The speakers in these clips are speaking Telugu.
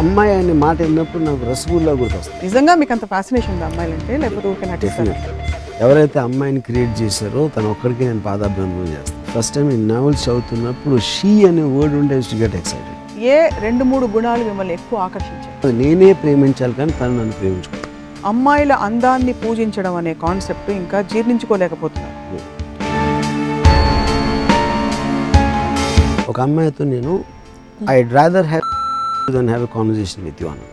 అమ్మాయి అనే మాట విన్నప్పుడు నాకు రసగుల్లా గుర్తొస్తుంది. నిజంగా మీకు అంత ఫ్యాసినేషన్ ఉంది అమ్మాయిలంటే, లేకపోతే ఊరికే నటిస్తారు? ఎవరైతే అమ్మాయిని క్రియేట్ చేశారో తను ఒక్కడికి నేను పాదాభివందనం చేస్తాను. ఫస్ట్ టైం నేను నావెల్స్ చదువుతున్నప్పుడు షీ అనే వర్డ్ ఉంటే టు గెట్ ఎక్సైటెడ్. ఏ 2-3 గుణాలు మిమ్మల్ని ఎక్కువ ఆకర్షించాయి? నేనే ప్రేమించాలి కానీ తను నన్ను ప్రేమించుకోవాలి. అమ్మాయిల అందాన్ని పూజించడం అనే కాన్సెప్ట్ ఇంకా జీర్ణించుకోలేకపోతున్నారు. ఒక అమ్మాయితో నేను I'd rather have then have a conversation with you అన్న.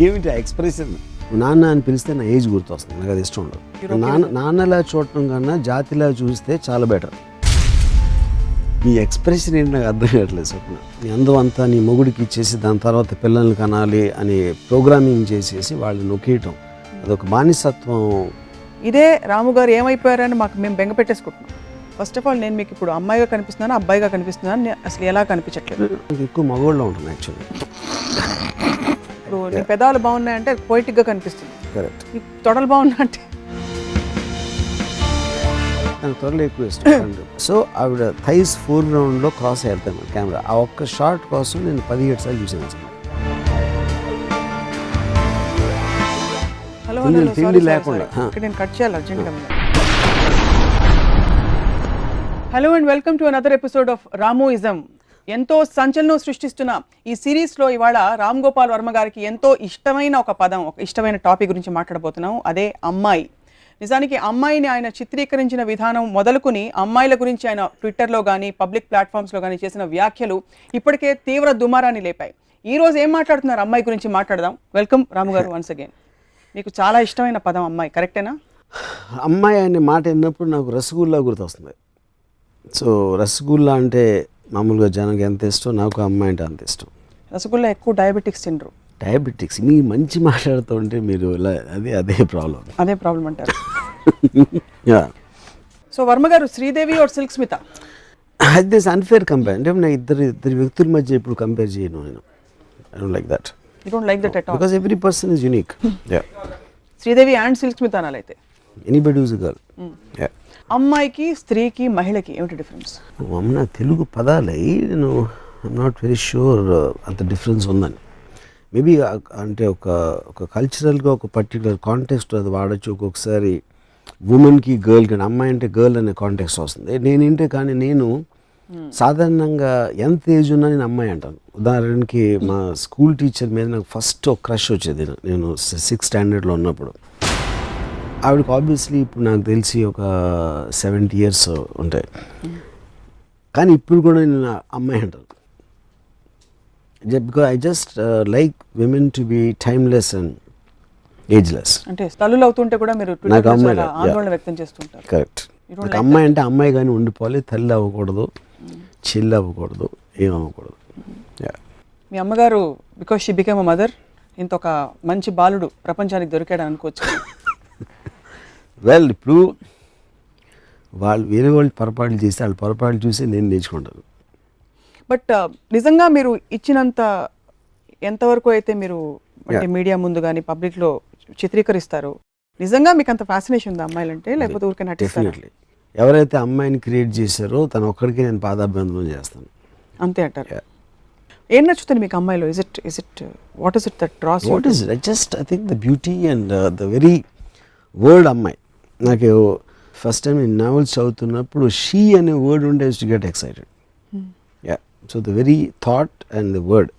ఏమిటి ఆ ఎక్స్ప్రెషన్? నాన్న అని పిలిస్తే నా ఏజ్ గుర్తొస్తుంది, నాకు అది ఇష్టం ఉండదు. నాన్నలా చూడటం కన్నా జాతిలా చూస్తే చాలా బెటర్. నీ ఎక్స్ప్రెషన్ ఏంటి నాకు అర్థం కావట్లేదు స్వప్న. నీ అందం అంతా నీ మొగుడికి ఇచ్చేసి దాని తర్వాత పిల్లల్ని కనాలి అని ప్రోగ్రామింగ్ చేసేసి వాళ్ళు నొక్కేయటం, అదొక బానిసత్వం. ఇదే రాము గారు ఏమైపోయారని మేము బెంగ పెట్టేసుకుంటున్నాం. ఫస్ట్ ఆఫ్ ఆల్ నేను మీకు ఇప్పుడు అమ్మాయిగా కనిపిస్తున్నాను, అబ్బాయిగా కనిపిస్తున్నాను, అసలు ఎలా కనిపించట్లేదు. ఎక్కువ మగవాళ్ళలో ఉంటుంది యాక్చువల్లీ. ఇప్పుడు నీ పెదాలు బాగున్నాయంటే పొయిటిక్గా కనిపిస్తుంది. కరెక్ట్. నీ తొడలు బాగున్నా అంటే నాకు త్వరలో ఎక్కువ ఇష్టం. సో ఆవిడ థైస్ ఫోర్గ్రౌండ్లో క్రాస్ వెళ్తాను కెమెరా. ఆ ఒక్క షాట్ కోసం నేను 17 సార్లు చూసాను. హలో తిండి లేకుండా నేను కట్ చేయాలి అర్జెంట్గా. Hello and welcome to another episode of Ramuism. ఎంతో సంచలనం సృష్టిస్తున్న ఈ సిరీస్లో ఇవాళ రామ్ గోపాల్ వర్మ గారికి ఎంతో ఇష్టమైన ఒక పదం, ఒక ఇష్టమైన టాపిక్ గురించి మాట్లాడబోతున్నాం. అదే అమ్మాయి. నిజానికి అమ్మాయిని ఆయన చిత్రీకరించిన విధానం మొదలుకుని అమ్మాయిల గురించి ఆయన ట్విట్టర్లో కానీ పబ్లిక్ ప్లాట్ఫామ్స్లో కానీ చేసిన వ్యాఖ్యలు ఇప్పటికే తీవ్ర దుమారాన్ని లేపాయి. ఈరోజు ఏం మాట్లాడుతున్నారు అమ్మాయి గురించి మాట్లాడదాం. వెల్కమ్ రాము గారు వన్స్ అగైన్. మీకు చాలా ఇష్టమైన పదం అమ్మాయి, కరెక్టేనా? అమ్మాయి అనే మాట విన్నప్పుడు నాకు రసగుల్లా గుర్తొస్తుంది. సో రసగుల్లా అంటే మామూలుగా జనానికి ఎంత ఇష్టం, నాకు అమ్మాయి అంటే అంత ఇష్టం. రసగుల్లా ఎక్కువ డయాబెటిక్స్ తిండ్రు. డయాబెటిక్స్ మీ మంచి మాట్లాడుతుంటే మీరు అదే ప్రాబ్లం అంటారు. సో వర్మ గారు, శ్రీదేవి ఆర్ సిల్క్ స్మిత? అది అన్ఫేర్ కంపేర్. అంటే నేను ఇద్దరు వ్యక్తుల మధ్య ఇప్పుడు కంపేర్ చేయను. నేను I don't like that. You don't like that at all? Because every person is unique. Sridevi and Silk Smitha అనాలైతే ఎనీబడి హూస్ ఎ గర్ల్. అమ్మాయికి, స్త్రీకి, మహిళకి ఏమిటి డిఫరెన్స్? నా తెలుగు పదాలై నేను ఐఎమ్ నాట్ వెరీ షూర్ అంత డిఫరెన్స్ ఉందని. మేబీ అంటే ఒక కల్చరల్గా ఒక పర్టికులర్ కాంటెక్స్ట్ అది వాడచ్చు. ఒక్కొక్కసారి ఉమెన్కి గర్ల్ కానీ, అమ్మాయి అంటే గర్ల్ అనే కాంటెక్స్ట్ వస్తుంది. నేను సాధారణంగా ఎంత ఏజ్ ఉన్నా నేను అమ్మాయి అంటాను. ఉదాహరణకి మా స్కూల్ టీచర్ మీద నాకు ఫస్ట్ ఒక క్రష్ వచ్చేది. నేను 6th స్టాండర్డ్లో ఉన్నప్పుడు. ఆవిడకి ఆబ్వియస్లీ ఇప్పుడు నాకు తెలిసి ఒక 70 years ఉంటాయి. కానీ ఇప్పుడు కూడా నేను అమ్మాయి అంటాను. Because I just like women to be timeless and ageless. అంటే తల్లులు అవుతుంటే కూడా మీరు ఆందోళన వ్యక్తం చేస్తుంటారు. కరెక్ట్. నాకు అమ్మాయి అంటే అమ్మాయి కానీ ఉండిపోవాలి, తల్లి అవ్వకూడదు, చెల్లి అవ్వకూడదు, ఏమవ్వకూడదు. మీ అమ్మగారు because she became a mother, ఇంత ఒక మంచి బాలుడు ప్రపంచానికి దొరికాడు అనుకోవచ్చు. వెల్, ఇప్పుడు వేరే వాళ్ళు పొరపాట్లు చేస్తే వాళ్ళ పొరపాట్లు చూసి నేను నేర్చుకుంటాను. బట్ నిజంగా మీరు ఇచ్చినంత ఎంతవరకు అయితే మీరు అంటే మీడియా ముందు కానీ పబ్లిక్లో చిత్రీకరిస్తారు, నిజంగా మీకు అంత ఫ్యాసినేషన్ ఉంది అమ్మాయిలంటే, లేకపోతే ఊరికే నటిస్తారు? డెఫినెట్లీ. ఎవరైతే అమ్మాయిని క్రియేట్ చేశారో తను ఒక్కడికి నేను పాదాభివందనం చేస్తాను. అంతే అంటారు. ఏం నచ్చుతుంది మీకు అమ్మాయిలో? What is it that draws? What is it? I think the beauty and the very word అమ్మాయి. నాకు ఫస్ట్ టైం నేను నావెల్స్ చదువుతున్నప్పుడు షీ అనే వర్డ్ ఉంటే to get excited. So the very thought and the word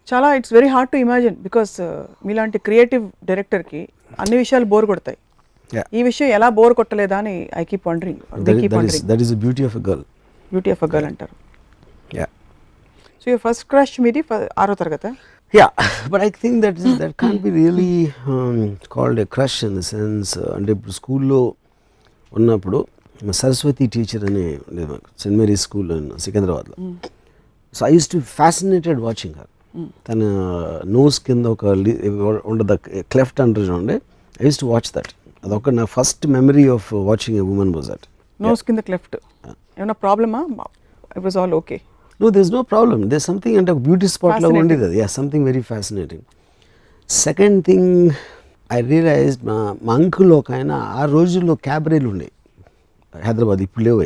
చాలా it's very hard to imagine. Because మీలాంటి క్రియేటివ్ డైరెక్టర్కి అన్ని విషయాలు బోర్ కొడతాయి. ఈ విషయం ఎలా బోర్ కొట్టలేదా అని I keep wondering. That is the beauty of a girl. Beauty of a girl అంటారు. సో యువర్ ఫస్ట్ క్రష్ మీది 6వ తరగతి? Yeah, but I think that can't be really called a crush in the sense. అంటే ఇప్పుడు స్కూల్లో ఉన్నప్పుడు సరస్వతి టీచర్ అని ఉండేది మాకు, సెయింట్ మేరీస్ స్కూల్ సికింద్రాబాద్లో. So I use to fascinated watching her. తన నోస్ కింద ఒక ఉండదు, క్లెఫ్ట్ అంటారు చూడండి. I use to watch that. అదొక నా first memory of watching a woman was that. Nose కింద క్లెఫ్ట్ ఏమైనా ప్రాబ్లమా? It was all okay? No, there's no problem. There's something అంటే ఒక బ్యూటీ స్పాట్ లాగా ఉండేది అది. Yeah, something very fascinating. Second thing, I realise మా అంకుల్ ఒక ఆయన ఆ రోజుల్లో క్యాబరేలు ఉండే హైదరాబాద్, ఇప్పుడు లేవు.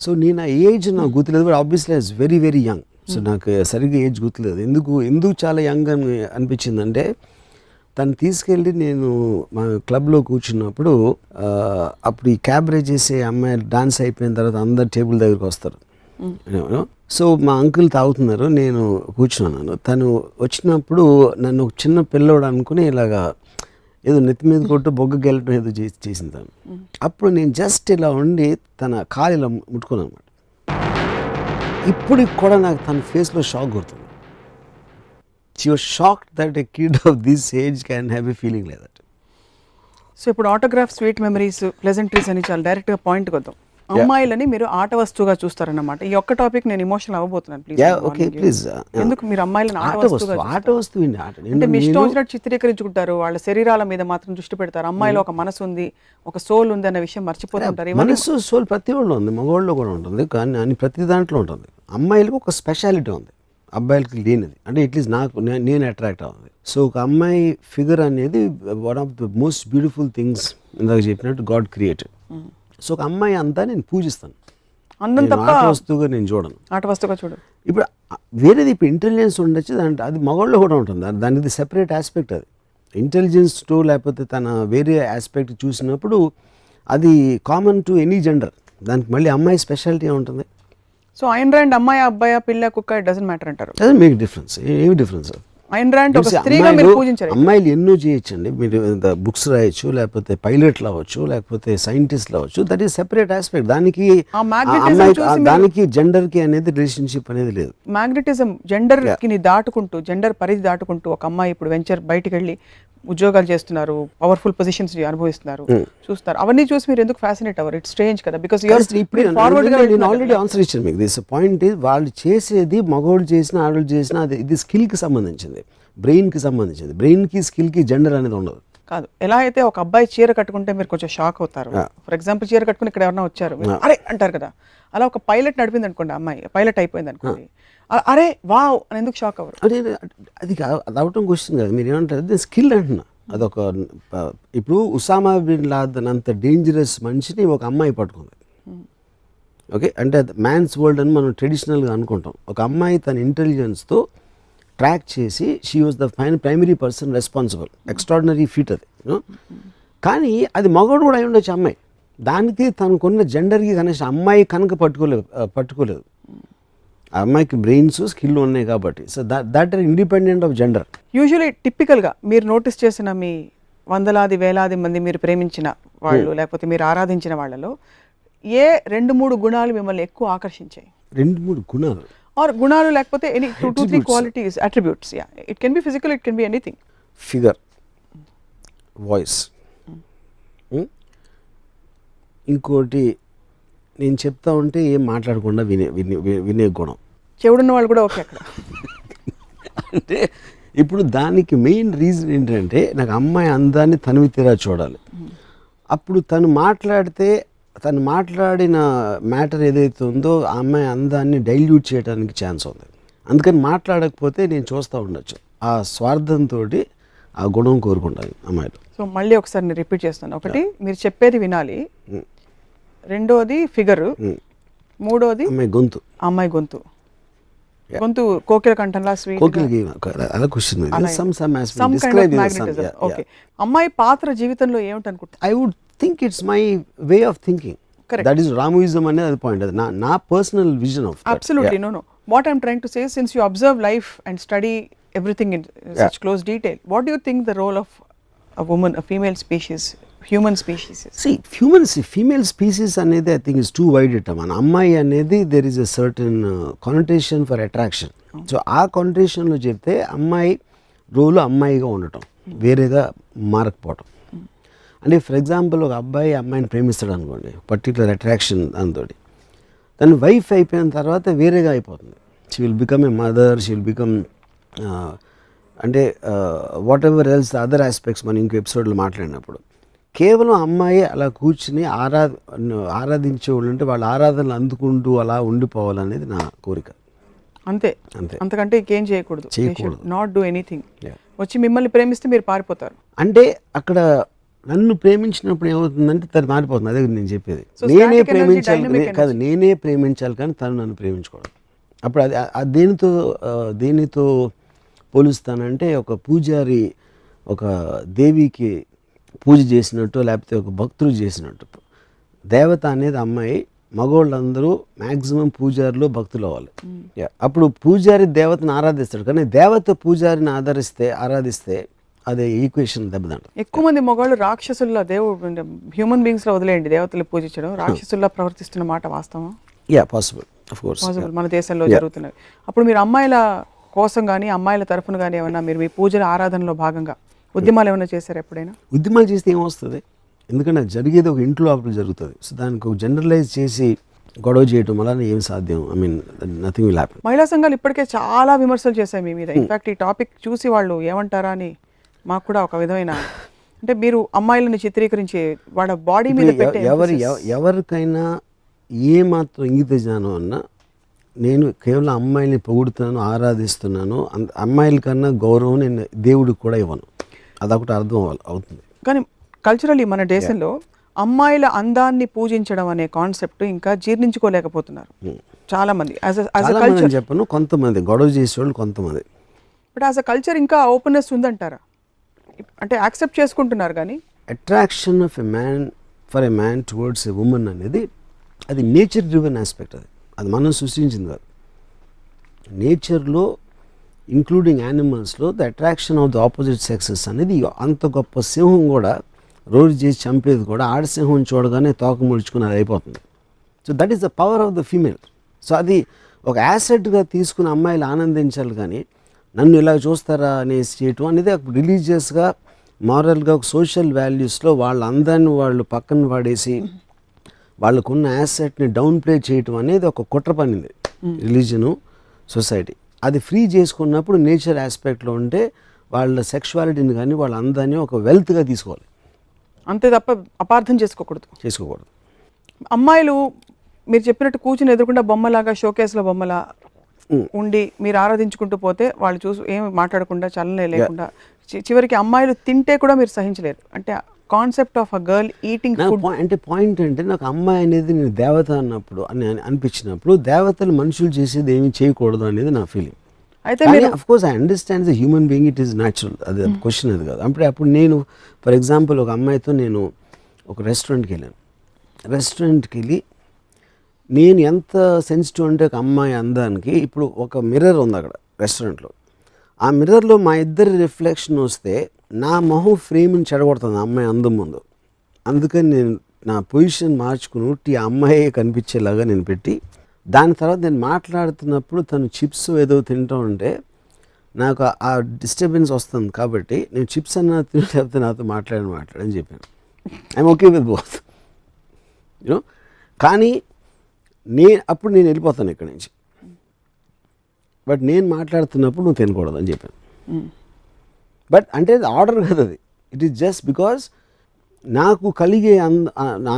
సో నేను ఆ ఏజ్ నాకు గుర్తులేదు, but obviously I was very very young. So నాకు సరిగ్గా ఏజ్ గుర్తులేదు. ఎందుకు చాలా యంగ్ అని అనిపించిందంటే, తను తీసుకెళ్ళి నేను మా క్లబ్లో కూర్చున్నప్పుడు అప్పుడు ఈ క్యాబరే చేసే అమ్మాయిలు డాన్స్ అయిపోయిన తర్వాత అందరు టేబుల్ దగ్గరికి వస్తారు. సో మా అంకుల్ తాగుతున్నారు, నేను కూర్చున్నాను. తను వచ్చినప్పుడు నన్ను ఒక చిన్న పిల్లోడు అనుకుని ఇలాగా ఏదో నెత్తి మీద కొట్టు బొగ్గ గెలటం ఏదో చేసింది తను. అప్పుడు నేను జస్ట్ ఇలా ఉండి తన కాలు ఇలా ముట్టుకున్నాను అనమాట. ఇప్పటికి కూడా నాకు తన ఫేస్లో షాక్ కొడుతుంది. She was shocked that a kid of this age can have a feeling like that. So ఇప్పుడు ఆటోగ్రాఫ్, స్వీట్ మెమరీస్, ప్లెజెంట్రీస్ అని చాలా డైరెక్ట్గా పాయింట్కి వద్దాం. అమ్మాయిలని మీరు ఆట వస్తువుగా చూస్తారన్నమాట. ఈ ఒక్క టాపిక్ నేను ఎమోషనల్ అవ్వబోతున్నాను. ప్లీజ్. ఎందుకు మీరు అమ్మాయిలను ఆట వస్తువు అంటే మీ ఇష్టం వచ్చినట్టు చిత్రీకరించుకుంటారు, వాళ్ళ శరీరాల మీద మాత్రం దృష్టి పెడతారు. అమ్మాయిలో ఒక మనసు ఉంది, ఒక సోల్ ఉంది అన్న విషయం మర్చిపోతుంటారు. మనసు సోల్ ప్రతి వాళ్ళు ఉంది, మగవాళ్ళు కూడా ఉంటుంది, కానీ అని ప్రతి దాంట్లో ఉంటుంది. అమ్మాయిలకు ఒక స్పెషాలిటీ ఉంది, అబ్బాయిలకి లేనిది. అంటే ఇట్లీస్ట్ నాకు నేను అట్రాక్ట్ అవుతుంది. సో ఒక అమ్మాయి ఫిగర్ అనేది one of the most beautiful things ఇందాక చెప్పినట్టు గాడ్ క్రియేటెడ్. సో ఒక అమ్మాయి అంతా నేను పూజిస్తాను, అందం తప్ప ఆట వస్తువుగా నేను చూడను. ఆట వస్తువుగా చూడు. ఇప్పుడు వేరేది ఇప్పుడు ఇంటెలిజెన్స్ ఉండొచ్చు, దాంట్లో అది మగవాళ్ళు కూడా ఉంటుంది, దానిది సెపరేట్ ఆస్పెక్ట్. అది ఇంటెలిజెన్స్ టు లేకపోతే తన వేరే ఆస్పెక్ట్ చూసినప్పుడు అది కామన్ టు ఎనీ జెండర్. దానికి మళ్ళీ అమ్మాయి స్పెషాలిటీ ఉంటుంది. సో ఐన్ ర్యాండ్ అమ్మాయి, అబ్బాయి, పిల్ల, కుక్క, ఇట్ డజంట్ మ్యాటర్ అంటారు. Doesn't make difference. ఏమి డిఫరెన్స్? ఐన్ ర్యాండ్ ఒక స్త్రీగా మీరు పూజించారు. అమ్మాయిలు ఎన్నో చేయొచ్చండి, మీరు బుక్స్ రాయొచ్చు, లేకపోతే పైలట్లు అవ్వచ్చు, లేకపోతే సైంటిస్ట్లు అవ్వచ్చు. That is separate aspect. దానికి దానికి జెండర్కి అనేది రిలేషన్షిప్ అనేది లేదు. మ్యాగ్నెటిజం జెండర్కి దాటుకుంటూ, జెండర్ పరిధి దాటుకుంటూ ఒక అమ్మాయి ఇప్పుడు వెంచర్ బయటికి వెళ్ళి ఉద్యోగాలు చేస్తున్నారు, పవర్ఫుల్ పొజిషన్స్ అనుభవిస్తున్నారు, చూస్తారు. అవన్నీ చూసి మీరు ఎందుకు ఫ్యాసినేట్ అవ్వరు? ఇట్స్ స్ట్రేంజ్ కదా, బికాస్ నేను ఆల్రెడీ ఆన్సర్ ఇచ్చాను మీకు. దిస్ పాయింట్ ఇస్, వాళ్ళు చేసేది మగవాళ్ళు చేసినా ఆడవాళ్ళు చేసినా అది ఇది స్కిల్కి సంబంధించింది, బ్రెయిన్కి సంబంధించింది. బ్రెయిన్కి స్కిల్కి జెండర్ అనేది ఉండదు. కాదు, ఎలా అయితే ఒక అబ్బాయి చీర కట్టుకుంటే మీరు కొంచెం షాక్ అవుతారు. ఫర్ ఎగ్జాంపుల్ చీర కట్టుకుని ఇక్కడ ఎవరైనా వచ్చారు, అరే అంటారు కదా. అలా ఒక పైలట్ నడిపింది అనుకోండి, అమ్మాయి పైలట్ అయిపోయింది అనుకోండి, అరే వావ్ అని ఎందుకు షాక్ అవ్వరు? అదే అది అవటం క్వశ్చన్ కదా. మీరు ఏమంటారు, అది స్కిల్ అంటున్నా. అదొక ఇప్పుడు ఉసామా బిన్ లాదెన్ అంత డేంజరస్ మనిషిని ఒక అమ్మాయి పట్టుకుంది. ఓకే, అంటే మ్యాన్స్ వరల్డ్ అని మనం ట్రెడిషనల్గా అనుకుంటాం. ఒక అమ్మాయి తన ఇంటెలిజెన్స్తో ట్రాక్ చేసి she was the primary person responsible. Extraordinary feet అది. కానీ అది మగవాడు కూడా అయి ఉండొచ్చు అమ్మాయి. దానికి తనకున్న జెండర్కి కనీసం అమ్మాయి కనుక పట్టుకోలేదు. ఆ అమ్మాయికి బ్రెయిన్స్ స్కిల్ ఉన్నాయి కాబట్టి. So that are independent of gender. Usually టిపికల్గా మీరు నోటీస్ చేసిన మీ వందలాది వేలాది మంది మీరు ప్రేమించిన వాళ్ళు, లేకపోతే మీరు ఆరాధించిన వాళ్ళలో ఏ 2-3 గుణాలు మిమ్మల్ని ఎక్కువ ఆకర్షించాయి? 2-3 గుణాలు ఆర్ గుణాలు లేకపోతే any 2-3 qualities, attributes. It can B physical, it can be anything. Figure, voice, ఇంకోటి నేను చెప్తా ఉంటే ఏం మాట్లాడకుండా వినే గుణం. చెవుడున్న వాళ్ళు కూడా ఓకే అక్కడ. అంటే ఇప్పుడు దానికి మెయిన్ రీజన్ ఏంటంటే, నాకు అమ్మాయి అందాన్ని తనివి తీరా చూడాలి. అప్పుడు తను మాట్లాడిన మ్యాటర్ ఏదైతే ఉందో ఆ అమ్మాయి అందాన్ని డైల్యూట్ చేయడానికి ఛాన్స్ ఉంది. అందుకని మాట్లాడకపోతే నేను చూస్తూ ఉండొచ్చు. ఆ స్వార్థంతో ఆ గుణం కోరుకుంటాను అమ్మాయిలు. సో మళ్ళీ ఒకసారి నేను రిపీట్ చేస్తాను. ఒకటి, మీరు చెప్పేది వినాలి. రెండోది ఫిగర్. మూడోది అమ్మాయి గొంతు. కోకిల కంఠంలా స్వీట్. ఓకే, అమ్మాయి పాత్ర జీవితంలో ఏమిటనుకుంటా? I would think it's my way of thinking. That is Ramuism అనేది అది పాయింట్. అది నా personal vision of. Absolutely. No what I'm trying to say, since you observe life and study everything in such close detail, what do you think the role of a woman, a female species, human species is? See, female species anedi I think is too wide a term. Ammai anedi there is a certain connotation for attraction. So aa connotation lo chepte ammai role ammai ga undatam, verega మారకపోవటం. అంటే ఫర్ ఎగ్జాంపుల్ ఒక అబ్బాయి అమ్మాయిని ప్రేమిస్తాడు అనుకోండి, పర్టికులర్ అట్రాక్షన్ దాంతోటి, తను వైఫ్ అయిపోయిన తర్వాత వేరేగా అయిపోతుంది. She will become a mother, she will become అంటే whatever else other aspects మనం ఇంకో ఎపిసోడ్లో మాట్లాడినప్పుడు. కేవలం అమ్మాయి అలా కూర్చుని ఆరాధించే వాళ్ళు ఉంటే వాళ్ళ ఆరాధనలు అందుకుంటూ అలా ఉండిపోవాలనేది నా కోరిక. అంతే, అంతకంటే ఇంకేం చేయకూడదు. Not do anything. వచ్చి మిమ్మల్ని ప్రేమిస్తే మీరు పారిపోతారు. అంటే అక్కడ నన్ను ప్రేమించినప్పుడు ఏమవుతుందంటే తను మారిపోతుంది. అదే నేను చెప్పేది. So, నేనే static energy, ప్రేమించాలి dynamic కాదు, నేనే ప్రేమించాలి కానీ తను నన్ను ప్రేమించుకోవడం. అప్పుడు అది దేనితో పోలుస్తానంటే ఒక పూజారి ఒక దేవికి పూజ చేసినట్టు లేకపోతే ఒక భక్తుడు చేసినట్టు. దేవత అనేది అమ్మాయి, మగవాళ్ళందరూ మ్యాక్సిమం పూజారులు భక్తులు అవ్వాలి. అప్పుడు పూజారి దేవతను ఆరాధిస్తాడు, కానీ దేవత పూజారిని ఆరాధిస్తే అదే ఈక్వేషన్ దెబ్బతింటది. ఎక్కువ మంది మగవాళ్ళు రాక్షసుల్లా, దేవుడు హ్యూమన్ బీయింగ్స్ లో వదిలేయండి దేవతలు పూజించడం, రాక్షసుల్లా ప్రవర్తిస్తున్న మాట వాస్తవం? పాసిబుల్, ఆఫ్ కోర్స్ పాసిబుల్, మన దేశంలో జరుగుతున్నవి. అప్పుడు మీరు అమ్మాయిల కోసం కానీ అమ్మాయిల తరఫున కానీ ఏమన్నా మీరు మీ పూజల ఆరాధనలో భాగంగా ఉద్యమాలు ఏమైనా చేశారు ఎప్పుడైనా? ఉద్యమాలు చేస్తే ఏమొస్తుంది? ఎందుకంటే అది జరిగేది ఒక ఇంట్లో అప్పుడు జరుగుతుంది. సో దానికి ఒక జనరలైజ్ చేసి గొడవ చేయడం వల్ల ఏం సాధ్యం? I mean nothing will happen. మహిళా సంఘాలు ఇప్పటికే చాలా విమర్శలు చేశాయి మీ మీద. ఇన్ఫాక్ట్ ఈ టాపిక్ చూసి వాళ్ళు ఏమంటారా అని మాకు కూడా ఒక విధమైన, అంటే మీరు అమ్మాయిలను చిత్రీకరించి వాళ్ళ బాడీ మీద పెట్టే ఎవరికైనా ఏ మాత్రం ఇంగిత జ్ఞానం అన్నా, నేను కేవలం అమ్మాయిని పొగుడుతున్నాను, ఆరాధిస్తున్నాను, అమ్మాయిల కన్నా గౌరవం నేను దేవుడికి కూడా ఇవ్వను. అదొకటి అర్థం అవుతుంది. కానీ కల్చరల్లీ మన దేశంలో అమ్మాయిల అందాన్ని పూజించడం అనే కాన్సెప్ట్ ఇంకా జీర్ణించుకోలేకపోతున్నారు చాలా మంది. చెప్పను, కొంతమంది గొడవ చేసేవాళ్ళు కొంతమంది. బట్ యాజ్ అ కల్చర్ ఇంకా ఓపెన్నెస్ ఉందంటారా? అంటే యాక్సెప్ట్ చేసుకుంటున్నారు కానీ attraction of for a man towards a woman అనేది అది నేచర్ డ్రివెన్ ఆస్పెక్ట్. అది మనం సృష్టించింది కాదు. నేచర్లో ఇంక్లూడింగ్ యానిమల్స్లో the attraction of the opposite sexes అనేది అంత గొప్ప సింహం కూడా రోజు చేసి చంపేది కూడా ఆడసింహం చూడగానే తోక ముడుచుకుని అది అయిపోతుంది. So that is the power of the female. So అది ఒక యాసెట్గా తీసుకుని అమ్మాయిలు ఆనందించాలి, కానీ నన్ను ఇలా చూస్తారా అనేసి చేయటం అనేది రిలీజియస్గా, మారల్గా, ఒక సోషల్ వాల్యూస్లో వాళ్ళ అందాన్ని వాళ్ళు పక్కన పడేసి వాళ్ళకున్న యాసెట్ని డౌన్ ప్లే చేయటం అనేది ఒక కుట్ర పనింది రిలీజను, సొసైటీ. అది ఫ్రీ చేసుకున్నప్పుడు నేచర్ ఆస్పెక్ట్లో ఉంటే వాళ్ళ సెక్షువాలిటీని కానీ వాళ్ళ అందాన్ని ఒక వెల్త్గా తీసుకోవాలి, అంతే తప్ప అపార్థం చేసుకోకూడదు. అమ్మాయిలు మీరు చెప్పినట్టు కూర్చుని ఎదురుకుండా బొమ్మలాగా, షోకేస్లో బొమ్మలా ఉండి మీరు ఆరాధించుకుంటూ పోతే వాళ్ళు చూసి ఏమి మాట్లాడకుండా, చలనే లేకుండా, చివరికి అమ్మాయిలు తింటే కూడా మీరు సహించలేరు. అంటే concept of a girl eating food అంటే పాయింట్ అంటే నాకు అమ్మాయి అనేది నేను దేవత అన్నప్పుడు అనిపించినప్పుడు దేవతలు మనుషులు చేసేది ఏమీ చేయకూడదు అనేది నా ఫీలింగ్. అయితే of course I understand the human being, it is natural. అది క్వశ్చన్ అది కాదు. అప్పుడు నేను ఫర్ ఎగ్జాంపుల్ ఒక అమ్మాయితో నేను ఒక రెస్టారెంట్కి వెళ్ళి నేను ఎంత సెన్సిటివ్ అంటే ఒక అమ్మాయి అందానికి, ఇప్పుడు ఒక మిర్రర్ ఉంది అక్కడ రెస్టారెంట్లో, ఆ మిర్రర్లో మా ఇద్దరి రిఫ్లెక్షన్ వస్తే నా మొహం ఫ్రేమ్ని చెడగొడుతుంది అమ్మాయి అందం ముందు. అందుకని నేను నా పొజిషన్ మార్చుకుని ఆ అమ్మాయి కనిపించేలాగా నేను పెట్టి, దాని తర్వాత నేను మాట్లాడుతున్నప్పుడు తను చిప్స్ ఏదో తింటూ ఉంటే నాకు ఆ డిస్టర్బెన్స్ వస్తుంది. కాబట్టి నేను చిప్స్ అన్న తింటే నాతో మాట్లాడని చెప్పాను. I'm okay with both you know. కానీ అప్పుడు నేను వెళ్ళిపోతాను ఇక్కడి నుంచి, బట్ నేను మాట్లాడుతున్నప్పుడు నువ్వు తినకూడదు అని చెప్పాను. బట్ అంటే అది ఆర్డర్ కాదు, అది ఇట్ ఈస్ జస్ట్ బికాజ్ నాకు కలిగే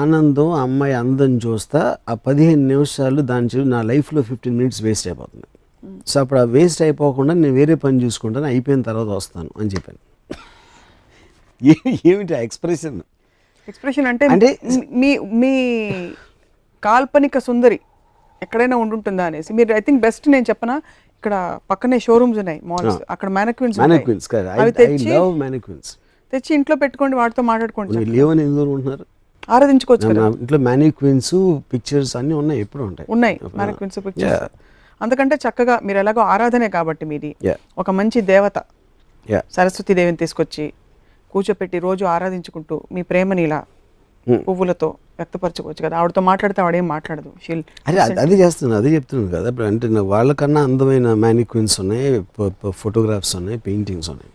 ఆనందం అమ్మాయి అందం చూస్తా ఆ 15 నిమిషాలు దాని నా లైఫ్లో 15 మినిట్స్ వేస్ట్ అయిపోతుంది. సో అప్పుడు ఆ వేస్ట్ అయిపోకుండా నేను వేరే పని చూసుకుంటాను, అయిపోయిన తర్వాత వస్తాను అని చెప్పాను. ఏమిటి ఎక్స్ప్రెషన్ అంటే మీ కాల్పనిక సుందరి ఎక్కడైనా ఉంటుందా అనేసి మీరు, ఐ థింక్ బెస్ట్ నేను చెప్పనా, ఇక్కడ పక్కనే షోరూమ్స్ ఉన్నాయి, మాల్స్, అక్కడ మ్యానిక్విన్స్ తెచ్చి ఇంట్లో పెట్టుకోండి, వాటితో మాట్లాడుకోండి. లేవని ఎందుకు ఉంటున్నారు? ఆరాధించుకోవచ్చు కదా ఇంట్లో మ్యానిక్విన్స్, పిక్చర్స్ అన్నీ ఉన్నాయి, ఎప్పుడు ఉన్నాయి మ్యానిక్విన్స్, పిక్చర్స్. అందుకంటే చక్కగా మీరు ఎలాగో ఆరాధనే కాబట్టి మీది ఒక మంచి దేవత సరస్వతి దేవిని తీసుకొచ్చి కూర్చోపెట్టి రోజు ఆరాధించుకుంటూ మీ ప్రేమని ఇలా పువ్వులతో వ్యక్తపరచుకోవచ్చు కదా. ఆవిడతో మాట్లాడితే ఆవిడేం మాట్లాడదు. అది చేస్తున్నాను, అదే చెప్తున్నాను కదా. ఇప్పుడు అంటే వాళ్ళకన్నా అందమైన మ్యానిక్విన్స్ ఉన్నాయి, ఫోటోగ్రాఫ్స్ ఉన్నాయి, పెయింటింగ్స్ ఉన్నాయి.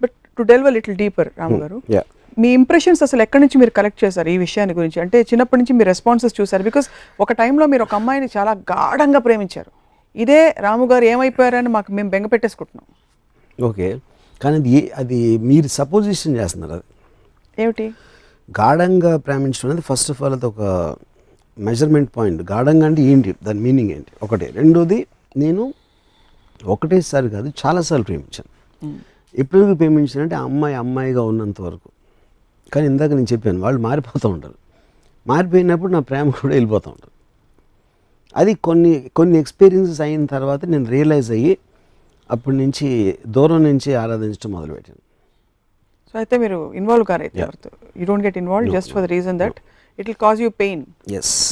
But to delve a little deeper Ramu garu, మీ ఇంప్రెషన్స్ అసలు ఎక్కడి నుంచి మీరు కలెక్ట్ చేశారు ఈ విషయాన్ని గురించి? అంటే చిన్నప్పటి నుంచి మీ రెస్పాన్సెస్ చూసారు, బికాస్ ఒక టైంలో మీరు ఒక అమ్మాయిని చాలా గాఢంగా ప్రేమించారు. ఇదే రాము గారు ఏమైపోయారని మేము బెంగ పెట్టేసుకుంటున్నాం. ఓకే, కానీ అది మీరు సపోజిషన్ చేస్తున్నారు. అది ఏమిటి? గాఢంగా ప్రేమించడం అనేది ఫస్ట్ ఆఫ్ ఆల్ అది ఒక మెజర్మెంట్ పాయింట్. గాఢంగా అంటే ఏంటి, దాని మీనింగ్ ఏంటి ఒకటి. రెండోది, నేను ఒకటేసారి కాదు చాలాసార్లు ప్రేమించాను. ఎప్పుడు ప్రేమించానంటే ఆ అమ్మాయి అమ్మాయిగా ఉన్నంత వరకు. కానీ ఇందాక నేను చెప్పాను వాళ్ళు మారిపోతూ ఉంటారు. మారిపోయినప్పుడు నా ప్రేమ కూడా వెళ్ళిపోతూ ఉంటుంది. అది కొన్ని ఎక్స్పీరియన్సెస్ అయిన తర్వాత నేను రియలైజ్ అయ్యి అప్పటి నుంచి దూరం నుంచి ఆరాధించడం మొదలుపెట్టాను. సో అయితే మీరు ఇన్వాల్వ్ కారైతే ఎవరితో you don't get involve just for the reason that it will cause you pain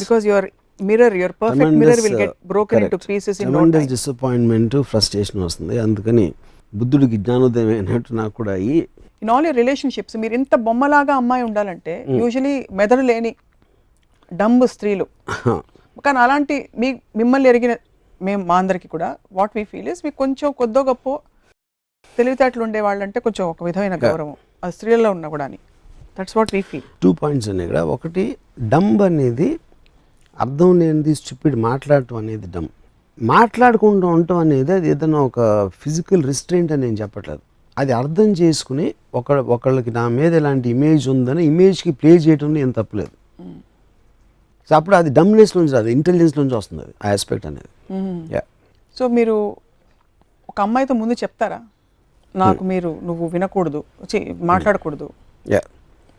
because your mirror your perfect mirror will get broken into pieces in no time. Disappointment, frustration వస్తుంది. అందుకని బుద్ధుడికి జ్ఞానోదయం అయినట్టు నాకు కూడా అయ్యి ఇన్ ఆల్ యువర్ రిలేషన్షిప్స్ మీరు ఇంత బొమ్మలాగా అమ్మాయి ఉండాలంటే యూజువలీ మెదడు లేని డంబ్ స్త్రీలు. కానీ అలాంటి మిమ్మల్ని ఎరిగిన మా అందరికి కూడా వాట్ వీ ఫీల్ ఇస్ మీకు కొంచెం కొద్దో గొప్ప తెలివితేటలు ఉండే వాళ్ళంటే కొంచెం ఒక విధమైన గౌరవం అది స్త్రీలలో ఉన్నా కూడా అని. That's what we feel. 2 points ఉన్నాయి ఇక్కడ. ఒకటి, డంబ్ అనేది అర్థం లేనిది, స్టూపిడ్ మాట్లాడటం అనేది డంబ్. మాట్లాడుకుంటూ ఉండటం అనేది అది ఏదైనా ఒక ఫిజికల్ రిస్ట్రెయింట్ అని నేను చెప్పట్లేదు. అది అర్థం చేసుకుని ఒకళ్ళకి నా మీద ఎలాంటి ఇమేజ్ ఉందని ఇమేజ్కి ప్లే చేయడంలో ఏం తప్పలేదు. సో అప్పుడు అది డమ్నెస్ నుంచి రాదు, ఇంటెలిజెన్స్ నుంచి వస్తుంది అది ఆ ఆస్పెక్ట్ అనేది. సో మీరు ఒక అమ్మాయితో ముందు చెప్తారా నాకు నువ్వు వినకూడదు, మాట్లాడకూడదు,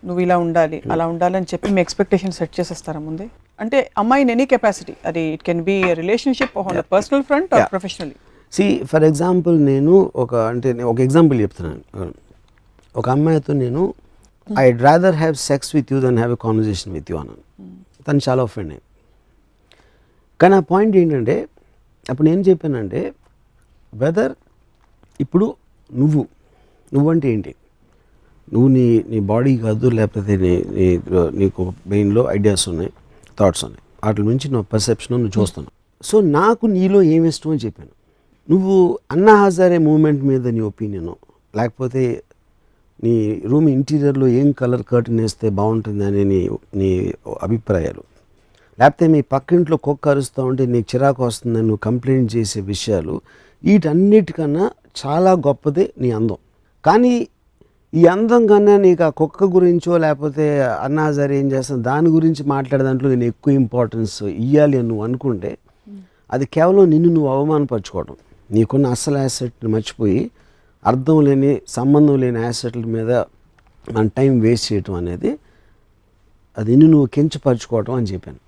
నువ్వు ఇలా ఉండాలి అలా ఉండాలి అని చెప్పి మీ ఎక్స్పెక్టేషన్ సెట్ చేసేస్తారా ముందే? అంటే అమ్మాయిని ఎనీ కెపాసిటీ, అది it can be relationship on the personal front or professionally. For example నేను ఒక ఎగ్జాంపుల్ చెప్తున్నాను. ఒక అమ్మాయితో నేను I'd rather have sex with you then have a conversation with you అన్నాను. తను చాలా ఒఫెండ్ అయ్యింది. కానీ ఆ పాయింట్ ఏంటంటే అప్పుడు నేను చెప్పానంటే వెదర్ ఇప్పుడు నువ్వంటే ఏంటి, నువ్వు నీ బాడీ కాదు, లేకపోతే నీకు బ్రెయిన్లో ఐడియాస్ ఉన్నాయి, థాట్స్ ఉన్నాయి, వాటి నుంచి నా పర్సెప్షన్ నువ్వు చూస్తున్నావు. సో నాకు నీలో ఏమి ఇష్టం అని చెప్పాను. నువ్వు అన్నా హజారే మూమెంట్ మీద నీ ఒపీనియను, లేకపోతే నీ రూమ్ ఇంటీరియర్లో ఏం కలర్ కర్టన్ వేస్తే బాగుంటుంది అనే నీ అభిప్రాయాలు, లేకపోతే మీ పక్కింట్లో కుక్క అరుస్తూ ఉంటే నీకు చిరాకు వస్తుందని నువ్వు కంప్లైంట్ చేసే విషయాలు, వీటన్నిటికన్నా చాలా గొప్పది నీ అందం. కానీ ఈ అందం కన్నా నీకు ఆ కుక్క గురించో లేకపోతే అన్నా హజారే ఏం చేస్తాను దాని గురించి మాట్లాడే దాంట్లో నేను ఎక్కువ ఇంపార్టెన్స్ ఇవ్వాలి అని నువ్వు అనుకుంటే అది కేవలం నువ్వు అవమానపరచుకోవడం. నీకున్న అసలు యాసెట్ని మర్చిపోయి అర్థం లేని సంబంధం లేని యాసెట్ల మీద మన టైం వేస్ట్ చేయటం అనేది అది నువ్వు కించపరచుకోవటం అని చెప్పాను.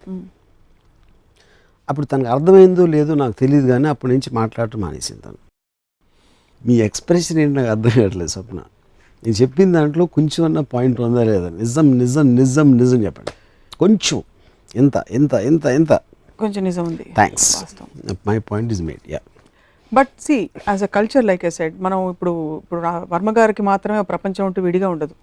అప్పుడు తనకు అర్థమైందో లేదో నాకు తెలియదు, కానీ అప్పటి నుంచి మాట్లాడటం మానేసింది తను. మీ ఎక్స్ప్రెషన్ ఏంటి నాకు అర్థం కావట్లేదు స్వప్న. నేను చెప్పిన దాంట్లో కొంచెం అన్న పాయింట్ ఉందా లేదా? నిజం నిజం నిజం నిజం చెప్పండి. కొంచెం ఎంత ఎంత ఎంత ఎంత కొంచెం నిజం ఉంది. Thanks, my point is made. But see as a culture like I said, మనం ఇప్పుడు వర్మ గారికి మాత్రమే ప్రపంచం ఉంటూ విడిగా ఉండదు.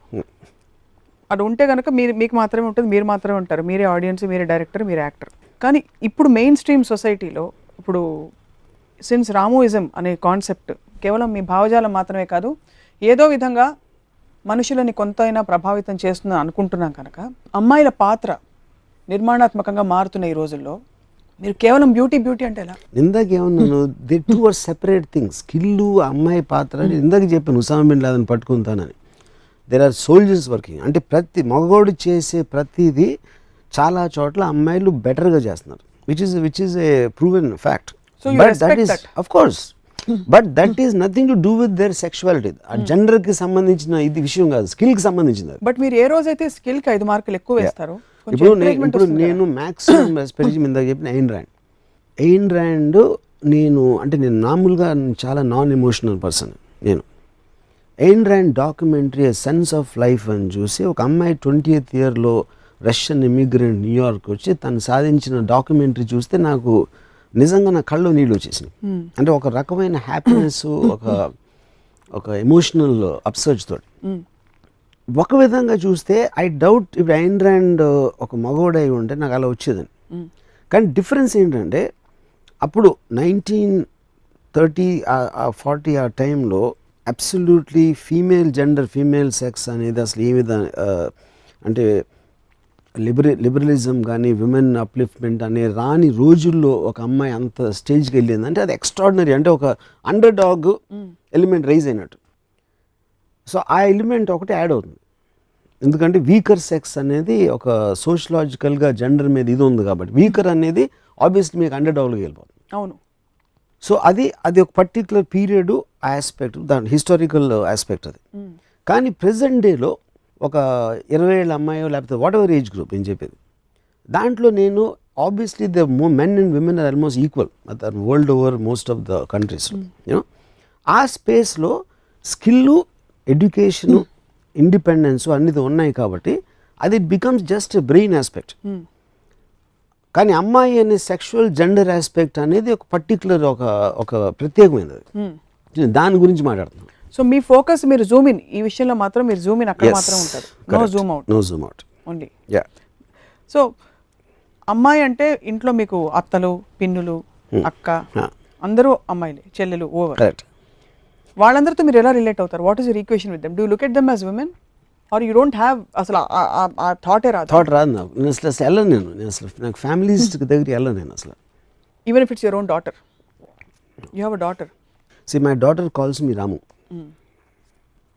అది ఉంటే కనుక మీకు మాత్రమే ఉంటుంది, మీరు మాత్రమే ఉంటారు, మీరే ఆడియన్స్, మీరే డైరెక్టర్, మీరే యాక్టర్. కానీ ఇప్పుడు మెయిన్ స్ట్రీమ్ సొసైటీలో ఇప్పుడు సిన్స్ రామోయిజం అనే కాన్సెప్ట్ కేవలం మీ భావజాలం మాత్రమే కాదు, ఏదో విధంగా మనుషులని కొంతైనా ప్రభావితం చేస్తుందని అనుకుంటున్నాం కనుక అమ్మాయిల పాత్ర నిర్మాణాత్మకంగా మారుతున్న ఈ రోజుల్లో మీరు కేవలం బ్యూటీ అంటే ఎలా? ఇందాక ఏమన్నాను, they two are separate things. Skill అమ్మాయి పాత్ర ఇందాక చెప్పాను, ఉసామా బిన్ లాదెన్ పట్టుకుంటానని. There are soldiers working. అంటే ప్రతి మగవాడు చేసే ప్రతిదీ చాలా చోట్ల అమ్మాయిలు బెటర్గా చేస్తున్నారు, which is a proven fact. But that is of course, but that is nothing to do with their sexuality. ఆ జెండర్కి సంబంధించిన ఇది విషయం కాదు, స్కిల్కి సంబంధించింది. బట్ మీరు ఏ రోజైతే స్కిల్కి 5 మార్కులు ఎక్కువ వేస్తారు. ఇప్పుడు నేను మ్యాక్సిమం రెస్పెక్ట్ ఇందాక చెప్పిన ఎయిన్ ర్యాండ్ నేను మామూలుగా చాలా నాన్ ఎమోషనల్ పర్సన్. నేను Ayn Rand documentary sense of life అని చూసి ఒక అమ్మాయి 20th ఇయర్లో రష్యన్ ఇమిగ్రెంట్ న్యూయార్క్ వచ్చి తను సాధించిన డాక్యుమెంటరీ చూస్తే నాకు నిజంగా నా కళ్ళు నీళ్ళు వచ్చేసినాయి. అంటే ఒక రకమైన హ్యాపీనెస్, ఒక ఎమోషనల్ అప్సర్జ్ తోటి. ఒక విధంగా చూస్తే ఐ డౌట్ ఇప్పుడు ఎయిన్ ర్యాండ్ ఒక మగవాడై ఉంటే నాకు అలా వచ్చేదని. కానీ డిఫరెన్స్ ఏంటంటే అప్పుడు 1930 40 ఆ టైంలో అబ్సల్యూట్లీ ఫీమేల్ సెక్స్ అనేది అసలు ఏ విధంగా అంటే లిబరలిజం కానీ విమెన్ అప్లిఫ్ట్మెంట్ అనే రాని రోజుల్లో ఒక అమ్మాయి అంత స్టేజ్కి వెళ్ళింది అంటే అది ఎక్స్ట్రాడినరీ. అంటే ఒక అండర్ డాగ్ ఎలిమెంట్ రైజ్ అయినట్టు. సో ఆ ఎలిమెంట్ ఒకటి యాడ్ అవుతుంది, ఎందుకంటే వీకర్ సెక్స్ అనేది ఒక సోషలాజికల్గా జెండర్ మీద ఇది ఉంది కాబట్టి వీకర్ అనేది ఆబ్వియస్లీ మీకు అండర్ డాగ్లోకి వెళ్ళిపోతుంది. అవును. సో అది ఒక పర్టికులర్ పీరియడ్ ఆస్పెక్ట్, దాని హిస్టారికల్ ఆస్పెక్ట్ అది. కానీ ప్రజెంట్ డేలో ఒక 20 ఏళ్ళ అమ్మాయో లేకపోతే వాట్ ఎవర్ ఏజ్ గ్రూప్ నేను చెప్పేది, దాంట్లో నేను obviously the men and women are almost equal world over most of the countries. You know ఆ స్పేస్లో స్కిల్, ఎడ్యుకేషను, ఇండిపెండెన్స్ అన్నీ ఉన్నాయి కాబట్టి అది బికమ్స్ జస్ట్ బ్రెయిన్ ఆస్పెక్ట్. కానీ అమ్మాయి అనే సెక్షువల్ జెండర్ ఆస్పెక్ట్ అనేది ఒక పర్టికులర్ ఒక ప్రత్యేకమైనది. దాని గురించి మాట్లాడుతున్నాను. సో మీ ఫోకస్ మీరు జూమ్ ఇన్, ఈ విషయంలో మాత్రం మీరు జూమ్ ఇన్ అక్కడ మాత్రం ఉంటారు, no zoom out. No zoom out only. Yeah. So అమ్మాయి అంటే ఇంట్లో మీకు అత్తలు, పిన్నులు, అక్క అందరూ అమ్మాయిలే, చెల్లెలు ఓవర్. కరెక్ట్. వాళ్ళందరితో మీరు ఎలా రిలేట్ అవుతారు? What is your equation with them? Do look at them as women or you don't have అసలు ఆ థాటే రాదు? థాట్ రాదు నాకు. నేను అసలు వెళ్ళను. నేను అసలు నాకు ఫ్యామిలీస్ దగ్గరికి వెళ్ళను నేను అసలు. Even if it's your own daughter, you have a daughter. See my daughter calls me Ramu.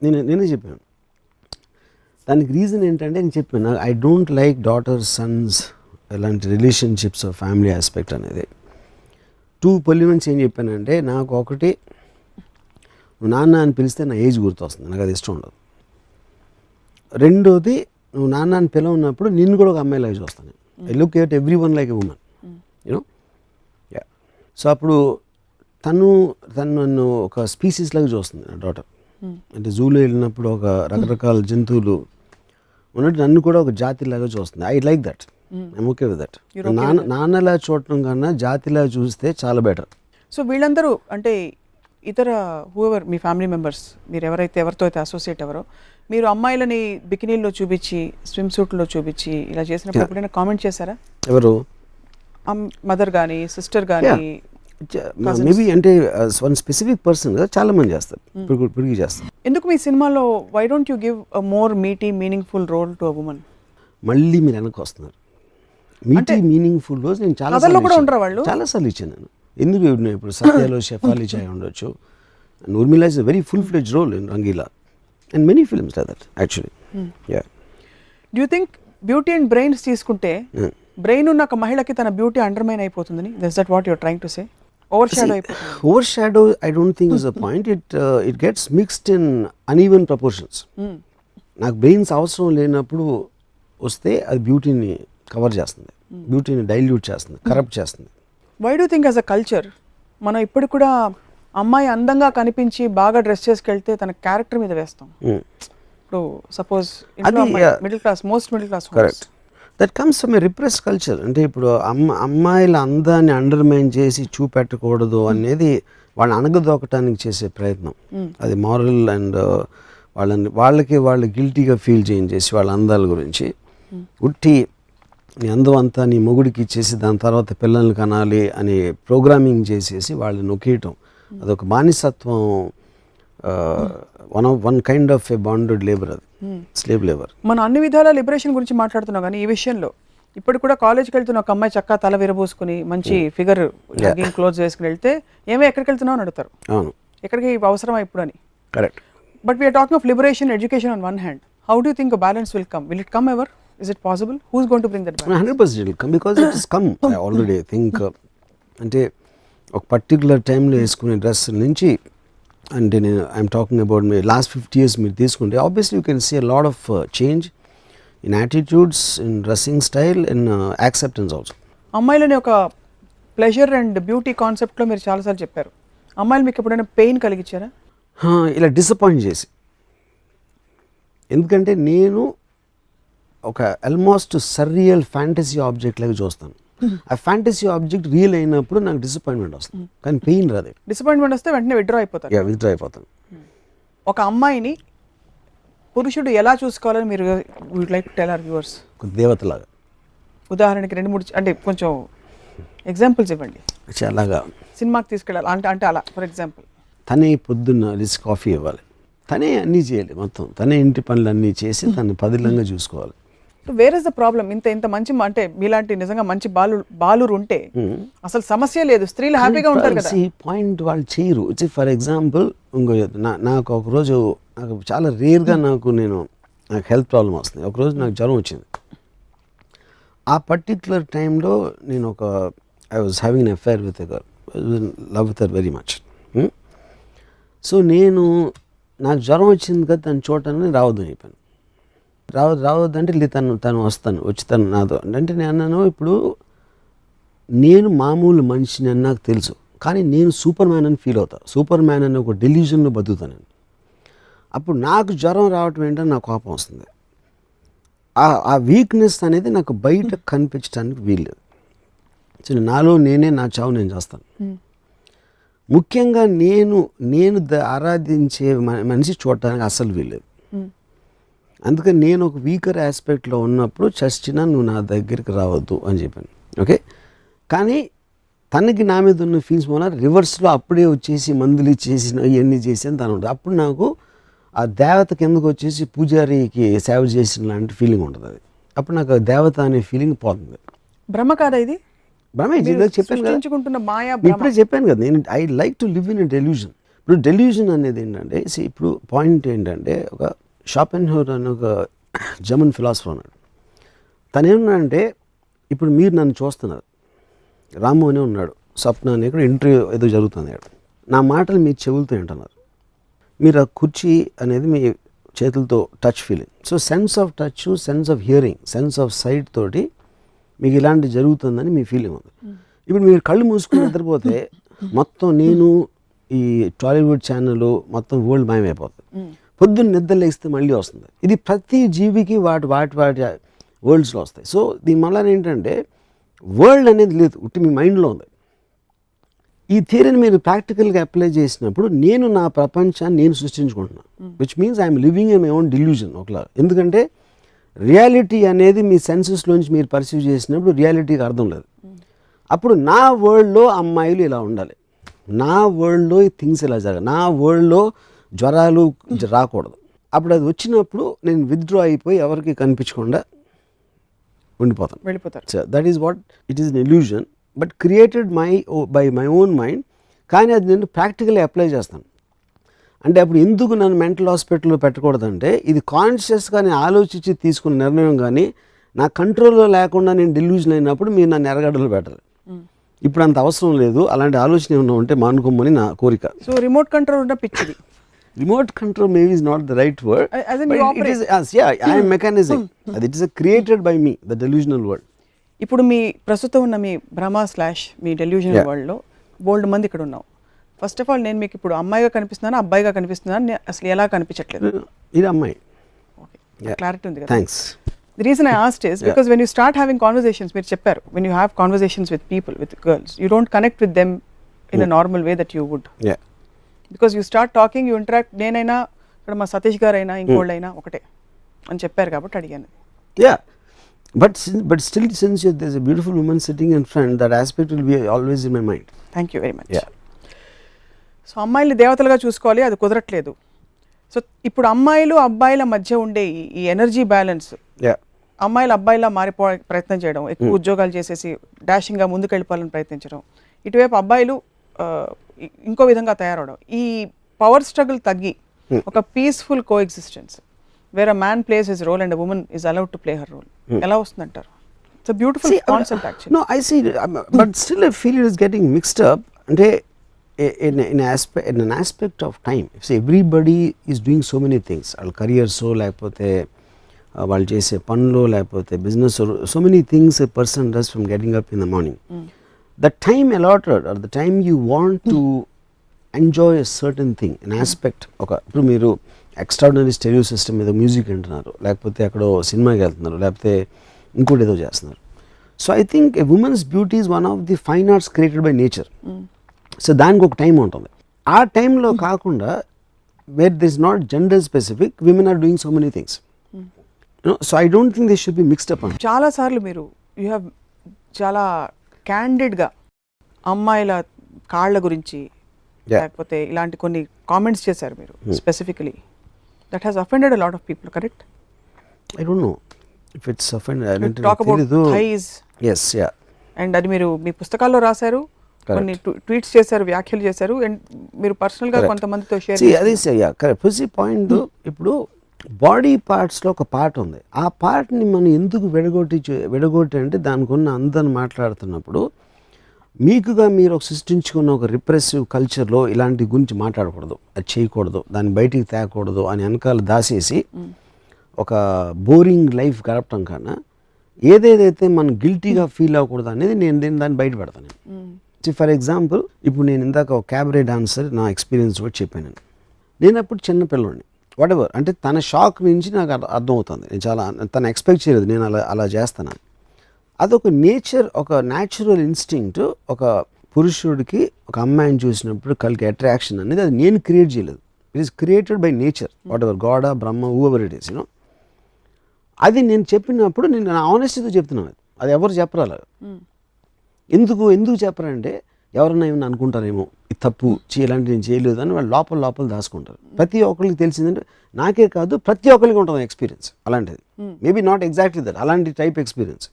నేనే చెప్పాను. దానికి రీజన్ ఏంటంటే నేను చెప్పాను, I don't like daughter sons ఇలాంటి రిలేషన్షిప్స్ ఫ్యామిలీ ఆస్పెక్ట్ అనేది. 2 పొలిమెంట్స్ ఏం చెప్పానంటే, నాకు ఒకటి నువ్వు నాన్న అని పిలిస్తే నా ఏజ్ గుర్తొస్తుంది, నాకు అది ఇష్టం ఉండదు. రెండోది, నువ్వు నాన్న అని పిలవన్నప్పుడు నిన్ను కూడా ఒక అమ్మాయిలాగా చూస్తాను. I look at every one like a women, you know. Yeah. So అప్పుడు తను నన్ను ఒక స్పీసీస్ లాగా చూస్తుంది నా డాటర్. అంటే జూలో వెళ్ళినప్పుడు ఒక రకరకాల జంతువులు ఉన్నట్టు నన్ను కూడా ఒక జాతిలాగా చూస్తుంది. I like that, I'm okay with that. నాన్నలా చూడటం కన్నా జాతిలా చూస్తే చాలా బెటర్. సో వీళ్ళందరూ అంటే ఇతర హూఎవర్ మీ ఫ్యామిలీ మెంబర్స్, మీరు ఎవరితో అయితే అసోసియేట్ ఎవరో, మీరు అమ్మాయిలని బికినీల్లో చూపించి, స్విమ్ సూట్లో చూపించి ఇలా చేసినప్పుడు ఎప్పుడైనా కామెంట్ చేశారా? ఎవరు? మదర్ కానీ, సిస్టర్ కానీ? మేబీ అంటే వన్ స్పెసిఫిక్ పర్సన్ కదా, చాలా మంది చేస్తారు, ఇప్పటికీ చేస్తారు. ఎందుకు మీ సినిమాలో why don't you give a more meaty meaningful role to a woman? మళ్ళీ మీరు వెనక్కి వస్తున్నారు. మీటీ మీనింగ్ఫుల్ రోల్స్ నేను చాలాసార్లు ఇచ్చాను నేను. ఎందుకు ఇప్పుడు సత్యాలో షెఫాలి చాయ్ ఉండొచ్చు, and Urmila is a very full fledged role in Rangeela and many films like that actually. Yeah. Do you think beauty and brains తీసుకుంటే బ్రెయిన్ ఉన్న ఒక మహిళకి తన బ్యూటీ అండర్మైన్ అయిపోతుందని? That's that what you are trying to say? Overshadow, I don't think is a point. It gets mixed in uneven proportions. నాకు బ్రెయిన్స్ అవసరం లేనప్పుడు వస్తే అది బ్యూటీని కవర్ చేస్తుంది, బ్యూటీని డైల్యూట్ చేస్తుంది, కరప్ట్ చేస్తుంది. Why do think as a culture మనం ఇప్పుడు కూడా అమ్మాయి అందంగా కనిపించి బాగా డ్రెస్ చేసుకెళ్తే తన క్యారెక్టర్ మీద వేస్తాం? ఇప్పుడు suppose middle class, most middle class, correct, that comes from A repress culture. అంటే ఇప్పుడు అమ్మాయిల అందాన్ని అండర్మైన్ చేసి చూపెట్టకూడదు అనేది వాళ్ళని అణగదొక్కటానికి చేసే ప్రయత్నం. అది మారల్ అండ్ వాళ్ళు గిల్టీగా ఫీల్ చేయించేసి వాళ్ళ అందాల గురించి ఉట్టి నీ అందం అంతా నీ మొగుడికి ఇచ్చేసి దాని తర్వాత పిల్లల్ని కనాలి అని ప్రోగ్రామింగ్ చేసేసి వాళ్ళని నొక్కేయటం, అదొక బానిసత్వం. One kind of A bonded labour, అది స్లేవ్ లేబర్. మనం అన్ని విధాల లిబరేషన్ గురించి మాట్లాడుతున్నాం, కానీ ఈ విషయంలో ఇప్పుడు కూడా కాలేజ్కి వెళ్తున్న ఒక అమ్మాయి చక్కగా తల విరబోసుకుని మంచి ఫిగర్ క్లోజ్ వేసుకుని వెళ్తే ఏమో ఎక్కడికి వెళ్తున్నావు అని అడుగుతారు. అవును, ఎక్కడికి అవసరమా ఇప్పుడు అని. Correct. But we are talking of liberation, education on one hand. How do think balance will come? Will it come ever? Is it possible? Who's going to bring that balance? 100% it will come, because it has come. I already think అంటే ఒక పర్టికులర్ టైంలో వేసుకునే డ్రెస్ నుంచి, అంటే నేను I'm talking about my last 50 years మీరు తీసుకుంటే obviously you can see a lot of change in attitudes, in dressing style, in acceptance also. అమ్మాయిలని ఒక ప్లెజర్ అండ్ బ్యూటీ కాన్సెప్ట్లో మీరు చాలాసార్లు చెప్పారు. అమ్మాయిలు మీకు ఎప్పుడైనా పెయిన్ కలిగించారా? ఇలా డిసప్పాయింట్ చేసి, ఎందుకంటే నేను ఒక ఆల్మోస్ట్ సర్రియల్ ఫ్యాంటసీ ఆబ్జెక్ట్ లాగా చూస్తాను. ఆ ఫ్యాంటసీ ఆబ్జెక్ట్ రియల్ అయినప్పుడు నాకు డిసప్పాయింట్మెంట్ వస్తుంది, కానీ పెయిన్ రాదు. డిసప్పాయింట్మెంట్ వస్తే వెంటనే విత్డ్రా అయిపోతాను. ఒక అమ్మాయిని పురుషుడు ఎలా చూసుకోవాలని మీరు would like to tell our viewers? ఒక దేవతలాగా. ఉదాహరణకి 2-3 అంటే కొంచెం ఎగ్జాంపుల్స్ ఇవ్వండి. అలాగా సినిమాకి తీసుకెళ్ళాలి అంటే అలా ఫర్ ఎగ్జాంపుల్, తనే పొద్దున్న లిస్ కాఫీ ఇవ్వాలి, తనే అన్నీ చేయాలి, మొత్తం తనే ఇంటి పనులు అన్నీ చేసి తను పదిలంగా చూసుకోవాలి. Where is the problem? ఇంత మంచి అంటే మీలాంటి నిజంగా మంచి బాలురు ఉంటే అసలు సమస్య లేదు, స్త్రీలు హ్యాపీగా ఉంటారు కదా. పాయింట్ వాళ్ళు చేయరు. ఫర్ ఎగ్జాంపుల్ ఇంకో నాకు ఒకరోజు నాకు చాలా రేర్గా నాకు హెల్త్ ప్రాబ్లం వస్తుంది. ఒకరోజు నాకు జ్వరం వచ్చింది. ఆ పర్టిక్యులర్ టైంలో నేను I was having an affair with love with her very much. So నేను నాకు జ్వరం వచ్చింది కదా తను చూడటానికి రావద్దని చెప్పాను. రావద్దంటే లేదు తను వచ్చి తను నాతో అంటే నేను అన్నాను, ఇప్పుడు నేను మామూలు మనిషిని అని నాకు తెలుసు, కానీ నేను సూపర్ మ్యాన్ అని ఫీల్ అవుతాను. సూపర్ మ్యాన్ అని ఒక డెల్యూజన్లో బతుకుతాను. అప్పుడు నాకు జ్వరం రావటం ఏంటని నాకు కోపం వస్తుంది. ఆ వీక్నెస్ అనేది నాకు బయట కనిపించడానికి వీల్లేదు. సో నాలో నేనే నా చావు నేను చేస్తాను. ముఖ్యంగా నేను ఆరాధించే మనిషి చూడటానికి అస్సలు వీల్లేదు. అందుకని నేను ఒక వీకర్ ఆస్పెక్ట్లో ఉన్నప్పుడు చచ్చినా నువ్వు నా దగ్గరికి రావద్దు అని చెప్పాను. ఓకే, కానీ తనకి నా మీద ఉన్న ఫీల్స్ వల్ల రివర్స్లో అప్పుడే వచ్చేసి మందులు ఇచ్చేసిన ఇవన్నీ చేసాను తను ఉంటుంది. అప్పుడు నాకు ఆ దేవత కిందకు వచ్చేసి పూజారికి సేవ చేసిన లాంటి ఫీలింగ్ ఉంటుంది. అది అప్పుడు నాకు దేవత అనే ఫీలింగ్ పోతుంది. భ్రమ కాదా ఇది? భ్రమే, చెప్పాను కదా, ఇప్పుడే చెప్పాను కదా, నేను I like to live in a delusion. ఇప్పుడు డెల్యూజన్ అనేది ఏంటంటే, ఇప్పుడు పాయింట్ ఏంటంటే, ఒక షాపెన్హౌర్ అని ఒక జర్మన్ ఫిలాసఫర్ ఉన్నాడు. తను ఏమన్నాడంటే, ఇప్పుడు మీరు నన్ను చూస్తున్నారు, రాము అనే ఉన్నాడు, స్వప్న అనే ఇక్కడ ఇంటర్వ్యూ ఏదో జరుగుతుంది, నా మాటలు మీ చెవులతో వింటున్నారు, మీరు ఆ కుర్చీ అనేది మీ చేతులతో touch feeling. So sense of touch, sense of hearing, sense of sight తోటి మీకు ఇలాంటి జరుగుతుందని మీ ఫీలింగ్ ఉంది. ఇప్పుడు మీరు కళ్ళు మూసుకుని నిద్రపోతే మొత్తం నేను ఈ టాలీవుడ్ ఛానల్ మొత్తం వరల్డ్ మాయమైపోతుంది. పొద్దున్న నిద్ర లేస్తే మళ్ళీ వస్తుంది. ఇది ప్రతి జీవికి వాటి వరల్డ్స్లో వస్తాయి. సో దీని వల్ల ఏంటంటే వరల్డ్ అనేది లేదు, ఉట్టి మీ మైండ్లో ఉంది. ఈ థియరీని మీరు ప్రాక్టికల్గా అప్లై చేసినప్పుడు నేను నా ప్రపంచాన్ని నేను సృష్టించుకుంటున్నాను, which means I'm living in my own delusion ఒకలా. ఎందుకంటే రియాలిటీ అనేది మీ సెన్సెస్లోంచి మీరు పర్సీవ్ చేసినప్పుడు రియాలిటీకి అర్థం లేదు. అప్పుడు నా వరల్డ్లో అమ్మాయిలు ఇలా ఉండాలి, నా వరల్డ్లో థింగ్స్ ఇలా జరగాలి, నా వరల్డ్లో జ్వరాలు రాకూడదు. అప్పుడు అది వచ్చినప్పుడు నేను విత్డ్రా అయిపోయి ఎవరికి కనిపించకుండా వెళ్ళిపోతారు. So that is what it is an illusion, but created by my own mind. కానీ అది నేను ప్రాక్టికల్లీ అప్లై చేస్తాను. అంటే అప్పుడు ఎందుకు నన్ను మెంటల్ హాస్పిటల్లో పెట్టకూడదంటే, ఇది కాన్షియస్గా నేను ఆలోచించి తీసుకున్న నిర్ణయం, కానీ నా కంట్రోల్లో లేకుండా నేను డెల్యూజన్ అయినప్పుడు మీరు నన్ను ఎరగడలు పెట్టాలి. ఇప్పుడు అంత అవసరం లేదు, అలాంటి ఆలోచన ఏమన్నా ఉంటే మానుకోమని నా కోరిక. సో రిమోట్ కంట్రోల్ ఉన్న పిచ్చిది. Remote control maybe is not the right word, but it is I am mechanism. It is created by me, the delusional world. ఇప్పుడు మీ ప్రస్తుతం ఉన్న మీ భ్రమ / మీ డెల్యూజనల్ వరల్డ్లో బోల్డ్ మంది ఇక్కడ ఉన్నాం. ఫస్ట్ ఆఫ్ ఆల్ నేను మీకు ఇప్పుడు అమ్మాయిగా కనిపిస్తున్నాను, అబ్బాయిగా కనిపిస్తున్నాను, అసలు ఎలా కనిపించట్లేదు? ఇది అమ్మాయి. ఓకే, క్లారిటీ ఉంది కదా. Thanks. The reason I asked is because when you start having conversations, మీరు చెప్పారు, when you have conversations with people, with girls, you don't connect with them in a normal way that you would. Yeah. Because you start talking, you interact. నేనైనా ఇక్కడ మా సతీష్ గారు అయినా ఇంకోళ్ళైనా ఒకటే అని చెప్పారు కాబట్టి అడిగాను. Yeah, but still since there's a beautiful woman sitting in front, that aspect will be always in my mind. Thank you very much. Yeah. So అమ్మాయిలు దేవతలుగా చూసుకోవాలి, అది కుదరట్లేదు. సో ఇప్పుడు అమ్మాయిలు అబ్బాయిల మధ్య ఉండే ఈ ఎనర్జీ బ్యాలెన్స్, అమ్మాయిలు అబ్బాయిలా మారిపో ప్రయత్నం చేయడం, ఎక్కువ ఉద్యోగాలు చేసేసి డాషింగ్గా ముందుకు వెళ్ళిపోవాలని ప్రయత్నించడం, ఇటువైపు అబ్బాయిలు ఇంకో విధంగా తయారవడం, ఈ పవర్ స్ట్రగుల్ తగ్గి ఒక peaceful coexistence where a man plays his role and a woman is allowed to play her role ఎలా వస్తుందంటారు? It's a beautiful concept actually. No, I see, but still I feel it is getting mixed up. అంటే in an aspect of time, if everybody is doing so many things, వాళ్ళ careers లేకపోతే వాళ్ళు చేసే పనులు లేకపోతే business, so many things a person does from getting up in the morning. The time allotted or the time you want to enjoy a certain thing, an aspect, ఇప్పుడు మీరు ఎక్స్ట్రాడినరీ స్టెరియో సిస్టమ్ మీద మ్యూజిక్ వింటున్నారు, లేకపోతే అక్కడ సినిమాకి వెళ్తున్నారు, లేకపోతే ఇంకోటి ఏదో చేస్తున్నారు. So I think a women's beauty is one of the fine arts created by nature. So దానికి ఒక టైం ఉంటుంది. ఆ టైంలో కాకుండా where this not gender specific, women are doing so many things. So I don't think this should be mixed up. చాలాసార్లు మీరు యూ హ్యావ్ చాలా క్యాండిడ్గా అమ్మాయిల కాళ్ళ గురించి లేకపోతే ఇలాంటి కొన్ని కామెంట్స్ చేశారు మీరు specifically. That has offended a lot of people, correct? I don't know if it's offended. Talk about thighs. yes, yeah. And అది మీరు మీ పుస్తకాల్లో రాశారు, కొన్ని ట్వీట్స్ చేశారు, వ్యాఖ్యలు చేశారు, అండ్ మీరు పర్సనల్గా కొంతమందితో షేర్ చేశారు. Correct point. ఇప్పుడు బాడీ పార్ట్స్లో ఒక పార్ట్ ఉంది, ఆ పార్ట్ని మనం ఎందుకు విడగొట్టి అంటే దానికి ఉన్న అందరిని మాట్లాడుతున్నప్పుడు మీకుగా మీరు ఒక సృష్టించుకున్న ఒక రిప్రెసివ్ కల్చర్లో ఇలాంటి గురించి మాట్లాడకూడదు, అది చేయకూడదు, దాన్ని బయటికి తేకూడదు అని వెనకాల దాసేసి ఒక బోరింగ్ లైఫ్ గడపటం కన్నా ఏదేదైతే మనం గిల్టీగా ఫీల్ అవ్వకూడదు అనేది నేను దాన్ని బయట పెడతాను. ఫర్ ఎగ్జాంపుల్ ఇప్పుడు నేను ఇందాక ఒక క్యాబరే డాన్సర్ నా ఎక్స్పీరియన్స్ కూడా చెప్పాను. నేను అప్పుడు చిన్న పిల్లోడిని, వాట్ ఎవర్, అంటే తన షాక్ నుంచి నాకు అర్థమవుతుంది. నేను చాలా తను ఎక్స్పెక్ట్ చేయలేదు నేను అలా చేస్తాను. అదొక నేచర్, ఒక న్యాచురల్ ఇన్స్టింక్ట్. ఒక పురుషుడికి ఒక అమ్మాయిని చూసినప్పుడు కలిగే అట్రాక్షన్ అనేది అది నేను క్రియేట్ చేయలేదు. It is created by nature, what ever, God Brahma, whoever it is, you know. అది నేను చెప్పినప్పుడు నేను నా ఆనెస్టీతో చెప్తున్నాను. అది ఎవరు చెప్పరు అలా. ఎందుకు చెప్పరంటే ఎవరన్నా ఏమన్నా అనుకుంటారేమో, ఇది తప్పు, ఇలాంటి నేను చేయలేదు అని వాళ్ళు లోపల దాచుకుంటారు. ప్రతి ఒక్కరికి తెలిసిందంటే, నాకే కాదు ప్రతి ఒక్కరికి ఉంటుంది ఎక్స్పీరియన్స్ అలాంటిది. మేబీ నాట్ ఎగ్జాక్ట్లీ దట్, అలాంటి టైప్ ఎక్స్పీరియన్స్.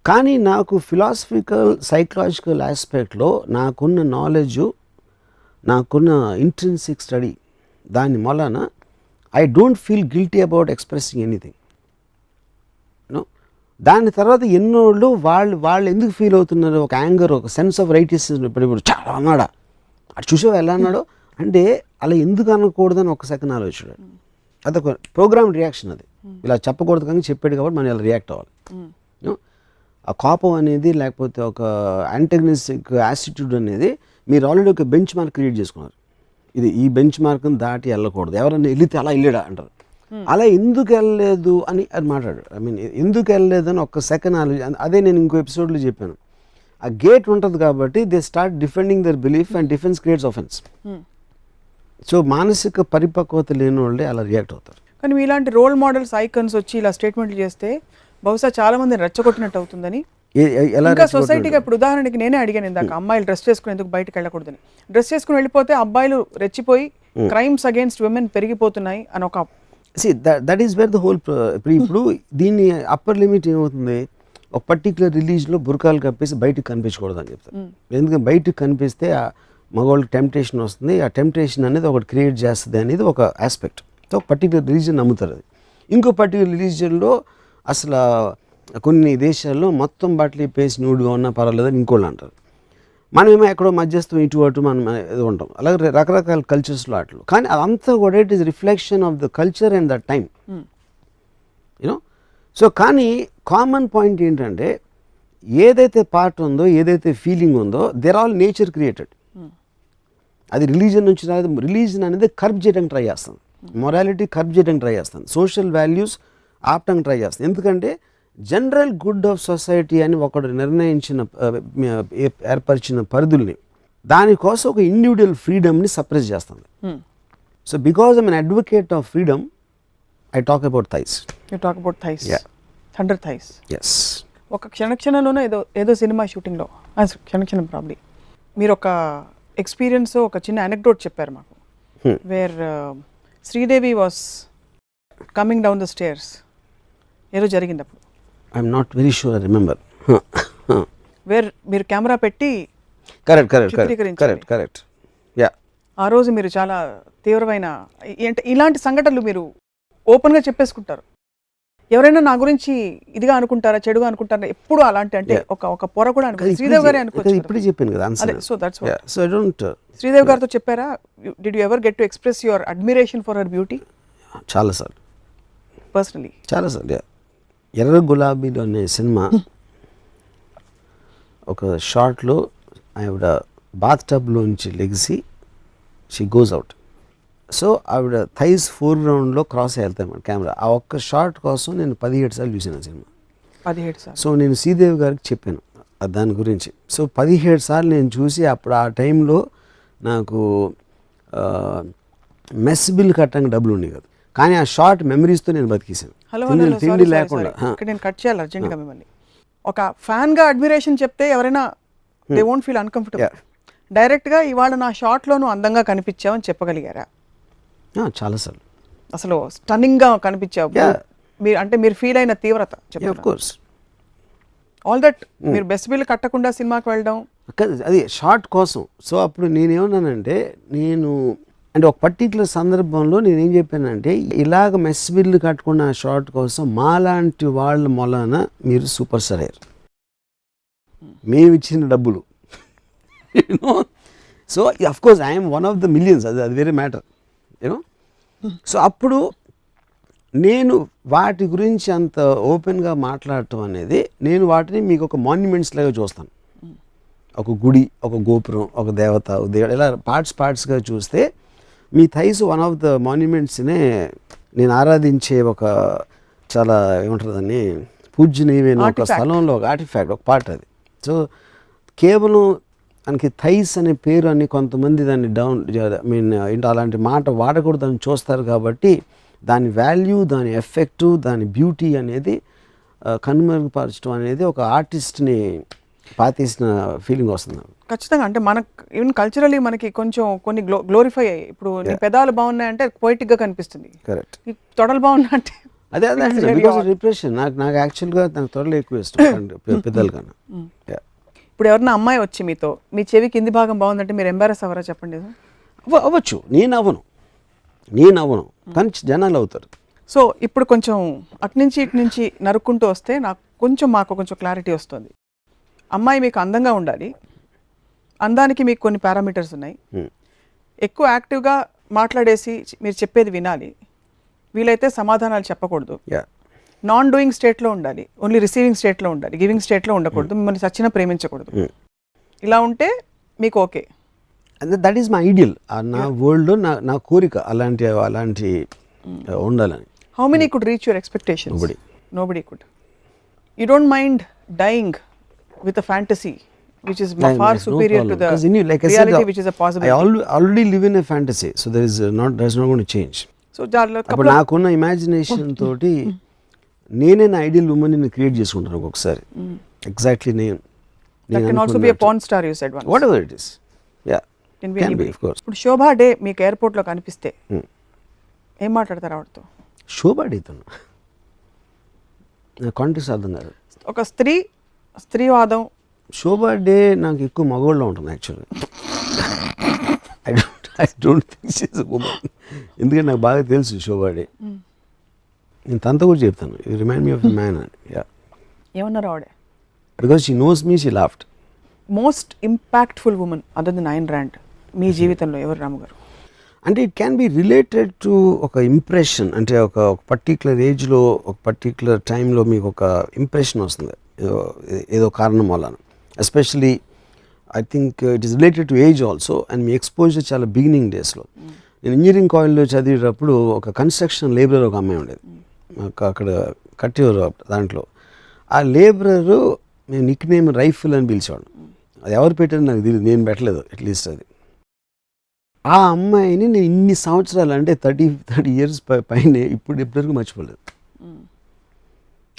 కానీ నాకు ఫిలాసఫికల్ సైకలాజికల్ ఆస్పెక్ట్లో నాకున్న నాలెడ్జు, నాకున్న ఇంట్రిన్సిక్ స్టడీ, దాని వలన I don't feel guilty about expressing anything. దాని తర్వాత ఎన్నోళ్ళు వాళ్ళు ఎందుకు ఫీల్ అవుతున్నారు, ఒక యాంగర్, ఒక సెన్స్ ఆఫ్ రైటిస్నెస్. ఇప్పుడు చాలా అన్నాడా, అటు చూసావు ఎలా అన్నాడో అంటే అలా ఎందుకు అనకూడదని ఒక సెకండ్ ఆలోచించాడు. అదొక ప్రోగ్రామ్ రియాక్షన్. అది ఇలా చెప్పకూడదు కానీ చెప్పాడు కాబట్టి మనం ఇలా రియాక్ట్ అవ్వాలి. ఆ కోపం అనేది లేకపోతే ఒక యాంటగనిస్టిక్ యాటిట్యూడ్ అనేది మీరు ఆల్రెడీ ఒక బెంచ్ మార్క్ క్రియేట్ చేసుకున్నారు. ఈ బెంచ్ మార్క్ని దాటి వెళ్ళకూడదు, ఎవరైనా వెళితే అలా వెళ్ళాడా అంటారు. అలా ఎందుకు వెళ్ళలేదు అని అది మాట్లాడాడు. ఐ మీన్ ఎందుకు వెళ్ళలేదు అని ఒక్క సెకండ్ ఆలోచన. అదే నేను ఇంకో ఎపిసోడ్లో చెప్పాను. ఆ గేట్ ఉంటుంది కాబట్టి they start defending there belief and defence creates offence. So మానసిక పరిపక్వత లేని వాళ్ళే అలా రియాక్ట్ అవుతారు. కానీ ఇలాంటి రోల్ మోడల్స్, ఐకన్స్ వచ్చి ఇలా స్టేట్మెంట్లు చేస్తే బహుశా చాలా మంది రెచ్చగొట్టినట్టు అవుతుందని. ఇంకా సొసైటీగా ఇప్పుడు ఉదాహరణకి నేనే అడిగాను ఇందాక, అమ్మాయిలు డ్రెస్ చేసుకుని ఎందుకు బయటకు వెళ్ళకూడదని. డ్రెస్ చేసుకుని వెళ్ళిపోతే అబ్బాయిలు రెచ్చిపోయి క్రైమ్స్ అగేన్స్ట్ విమెన్ పెరిగిపోతున్నాయి అని ఒక that is where the whole. ఇప్పుడు దీన్ని అప్పర్ లిమిట్ ఏమవుతుంది, ఒక పర్టికులర్ రిలీజ్లో బుర్కాలు కప్పేసి బయటకు కనిపించకూడదు అని చెప్తారు. ఎందుకంటే బయటకు కనిపిస్తే ఆ మగవాళ్ళకి టెంప్టేషన్ వస్తుంది, ఆ టెంప్టేషన్ అనేది ఒకటి క్రియేట్ చేస్తుంది అనేది ఒక ఆస్పెక్ట్. సో ఒక పర్టికులర్ రిలీజన్ నమ్ముతారు. అది ఇంకో పర్టికులర్ రిలీజన్లో అసలు కొన్ని దేశాల్లో మొత్తం బట్టలు ఇప్పేసి న్యూడ్గా ఉన్నా పర్వాలేదని ఇంకోళ్ళు అంటారు. మనమేమో ఎక్కడో మధ్యస్థం ఇటు అటు మనం ఏదో ఉంటాం. అలాగే రకరకాల కల్చర్స్లో అట్లు. కానీ అదంతా కూడా it is reflection of the culture and the time, you know. So కానీ కామన్ పాయింట్ ఏంటంటే ఏదైతే పార్ట్ ఉందో, ఏదైతే ఫీలింగ్ ఉందో, దేర్ ఆల్ నేచర్ క్రియేటెడ్. అది రిలీజన్ నుంచి రాదు. రిలీజన్ అనేది కర్బ్ చేయడానికి ట్రై చేస్తాం, మొరాలిటీ కర్బ్ చేయడానికి ట్రై చేస్తాం, సోషల్ వాల్యూస్ ఆపడానికి ట్రై చేస్తాం. ఎందుకంటే జనరల్ గుడ్ ఆఫ్ సొసైటీ అని ఒకడు నిర్ణయించిన ఏర్పరిచిన పరిధుల్ని, దానికోసం ఒక ఇండివిజువల్ ఫ్రీడమ్ని సప్రెస్ చేస్తుంది. So because I'm an advocate of freedom, I talk about thighs. You talk about thighs, thunder thighs. Yes. ఒక క్షణంలోనే ఏదో సినిమా షూటింగ్లో, క్షణం ప్రాబ్లీ మీరు ఒక ఎక్స్పీరియన్స్, ఒక చిన్న అనెక్డోట్ చెప్పారు మాకు. Where Sridevi was coming down the stairs, ఏదో జరిగింది అప్పుడు. I'm not very sure, I remember. Where మీరు కెమెరా పెట్టి కరెక్ట్. యా, ఆ రోజు మీరు చాలా తీవ్రమైన ఇలాంటి సంఘటనలు మీరు ఓపెన్గా చెప్పేసుకుంటారు. ఎవరైనా నా గురించి ఇదిగా అనుకుంటారా, చెడుగా అనుకుంటారా, ఎప్పుడు అలాంటి అంటే ఒక పొర కూడా అనుకుంటారు. శ్రీదేవి గారే అనుకోవచ్చు. ఇప్పుడే చెప్పాను కదా answer. So that's what. So I don't. Sridevi గారితో చెప్పారా, did you ever get to express your admiration for her beauty? చాలాసార్లు, పర్సనలీ చాలాసార్లు. ఎర్ర గులాబీలో అనే సినిమా ఒక షార్ట్లో ఆవిడ బాత్ టబ్లోంచి లెగిసి షీ గోస్ అవుట్. సో ఆవిడ థైస్ ఫోర్గ్రౌండ్లో క్రాస్ వెళ్తాయి కెమెరా. ఆ ఒక్క షార్ట్ కోసం నేను 17 సార్లు చూసాను ఆ సినిమా. 17 సార్లు. సో నేను శ్రీదేవి గారికి చెప్పాను దాని గురించి. సో 17 సార్లు నేను చూసి అప్పుడు ఆ టైంలో నాకు మెస్ బిల్ కట్టడానికి డబ్బులు ఉండేవి కదా. కానీ ఆ షార్ట్ మెమరీస్తో నేను బతికేసాను. తిండి లేకుండా. నేను కట్ చేయాలి అర్జెంట్గా మిమ్మల్ని. ఒక ఫ్యాన్గా అడ్మిరేషన్ చెప్తే ఎవరైనా దే వోంట్ ఫీల్ అన్కంఫర్టబుల్. డైరెక్ట్గా ఇవాళ నా షార్ట్లోనూ అందంగా కనిపించావని చెప్పగలిగారా? చాలాసార్లు. అసలు స్టన్నింగ్గా కనిపించావు మీరు, అంటే మీరు ఫీల్ అయిన తీవ్రత ఆఫ్ కోర్స్. ఆల్ దట్ మీరు బెస్ట్ బిల్ కట్టకుండా సినిమాకి వెళ్ళడం అది షార్ట్ కోసం. సో అప్పుడు నేనేమన్నానంటే, అంటే ఒక పర్టికులర్ సందర్భంలో నేనేం చెప్పానంటే, ఇలాగ మెస్ బిల్లు కట్టుకున్న షార్ట్ కోసం మాలాంటి వాళ్ళ మొలన మీరు సూపర్ స్టార్ అయ్యారు. మేము ఇచ్చిన డబ్బులు so of course I'm one of the millions, అది వేరే మ్యాటర్ యూనో. సో అప్పుడు నేను వాటి గురించి అంత ఓపెన్గా మాట్లాడటం అనేది, నేను వాటిని మీకు ఒక మాన్యుమెంట్స్ లాగా చూస్తాను. ఒక గుడి, ఒక గోపురం, ఒక దేవత, ఒక దేవుడు, ఇలా పార్ట్స్గా చూస్తే మీ థైస్ వన్ ఆఫ్ ద మాన్యుమెంట్స్నే నేను ఆరాధించే ఒక చాలా ఏమంటారు దాన్ని, పూజ్యనీయమైన ఒక స్థలంలో ఒక ఆర్టిఫాక్ట్, ఒక పార్ట్ అది. సో కేవలం దానికి థైస్ అనే పేరు అని కొంతమంది దాన్ని డౌన్ ఏంటో అలాంటి మాట వాడకూడదు అని చూస్తారు. కాబట్టి దాని వాల్యూ, దాని ఎఫెక్టు, దాని బ్యూటీ అనేది కనుమరుగుపరచడం అనేది ఒక ఆర్టిస్ట్ని పాతేసిన ఫీలింగ్ వస్తుంది. ఖచ్చితంగా. అంటే మనకు ఈవెన్ కల్చరలీ మనకి కొంచెం కొన్ని గ్లోరిఫై అయ్యాయి. ఇప్పుడు నీ పెదాలు బాగున్నాయంటే పొయిటిక్గా కనిపిస్తుంది, కరెక్ట్. ఈ తొడలు బాగున్నా అంటే అదే బికాస్ రిప్రెషన్. నాకు యాక్చువల్గా నాకు త్వరలో ఎక్కువ ఇష్టం పెద్దల కన్నా. ఇప్పుడు ఎవరన్నా అమ్మాయి వచ్చి మీతో మీ చెవి కింది భాగం బాగుందంటే మీరు ఎంబారస్ అవ్వరా చెప్పండి? అవ్వచ్చు. నేను అవ్వను కానీ జనాలు అవుతారు. సో ఇప్పుడు కొంచెం అటు నుంచి నరుక్కుంటూ వస్తే మాకు కొంచెం క్లారిటీ వస్తుంది. అమ్మాయి మీకు అందంగా ఉండాలి, అందానికి మీకు కొన్ని పారామీటర్స్ ఉన్నాయి. ఎక్కువ యాక్టివ్గా మాట్లాడేసి మీరు చెప్పేది వినాలి, వీలైతే సమాధానాలు చెప్పకూడదు, నాన్ డూయింగ్ స్టేట్లో ఉండాలి, ఓన్లీ రిసీవింగ్ స్టేట్లో ఉండాలి, గివింగ్ స్టేట్లో ఉండకూడదు, మిమ్మల్ని చచ్చినా ప్రేమించకూడదు. ఇలా ఉంటే మీకు okay. That is my ideal. నా వరల్డ్లో నా కోరిక అలాంటి ఉండాలని. How many could reach your expectations? Nobody could. You don't mind dying with a fantasy which is far superior to the reality, which is a possibility. I already live in a fantasy, so there's not going to change. So అప్పుడు నాకున్న ఇమాజినేషన్ తోటి నేనే నా ఐడియల్ ఉమెన్ క్రియేట్ చేసుకుంటాను ఒక్కొక్కసారి. Exactly that can also be a porn star, you said once. whatever it is, yeah, can be of course. ఇప్పుడు శోభా డే మీకు ఎయిర్పోర్ట్లో కనిపిస్తే ఏం మాట్లాడతారు ఆవిడతో? శోభా డేతో కాంటెక్స్ట్ అర్థం కాదు. ఒక స్త్రీవాదం. శోభా డే నాకు ఎక్కువ మగవాళ్ళలో ఉంటుంది యాక్చువల్గా. I don't think she is a woman. ఎందుకంటే నాకు బాగా తెలుసు శోభా డే. నేను తనతో కూడా చెప్తాను, you remind me of a man అని. యా. ఏమన్నారు ఆవిడ? Because she knows me, she laughed. Most impactful women other than Ayn Rand మీ జీవితంలో ఎవరు రాము గారు? అంటే it can be related to ఒక ఇంప్రెషన్. అంటే ఒక పర్టిక్యులర్ ఏజ్లో, ఒక పర్టిక్యులర్ టైంలో మీకు ఒక ఇంప్రెషన్ వస్తుంది ఏదో కారణం వలన. Especially I think it is related to age also. And me exposure చాలా బిగినింగ్ డేస్లో. నేను ఇంజనీరింగ్ కాలేజ్లో చదివేటప్పుడు ఒక కన్స్ట్రక్షన్ లేబరర్ ఒక అమ్మాయి ఉండేది, అక్కడ కట్టేవారు దాంట్లో. ఆ లేబరరు నేను నిక్ నేమ్ రైఫిల్ అని పిలిచేవాడు. అది ఎవరు పెట్టారో నాకు తెలియదు, నేను పెట్టలేదు అట్లీస్ట్ అది. ఆ అమ్మాయిని నేను ఇన్ని సంవత్సరాలు, అంటే 30 years పైన ఇప్పటివరకు మర్చిపోలేదు.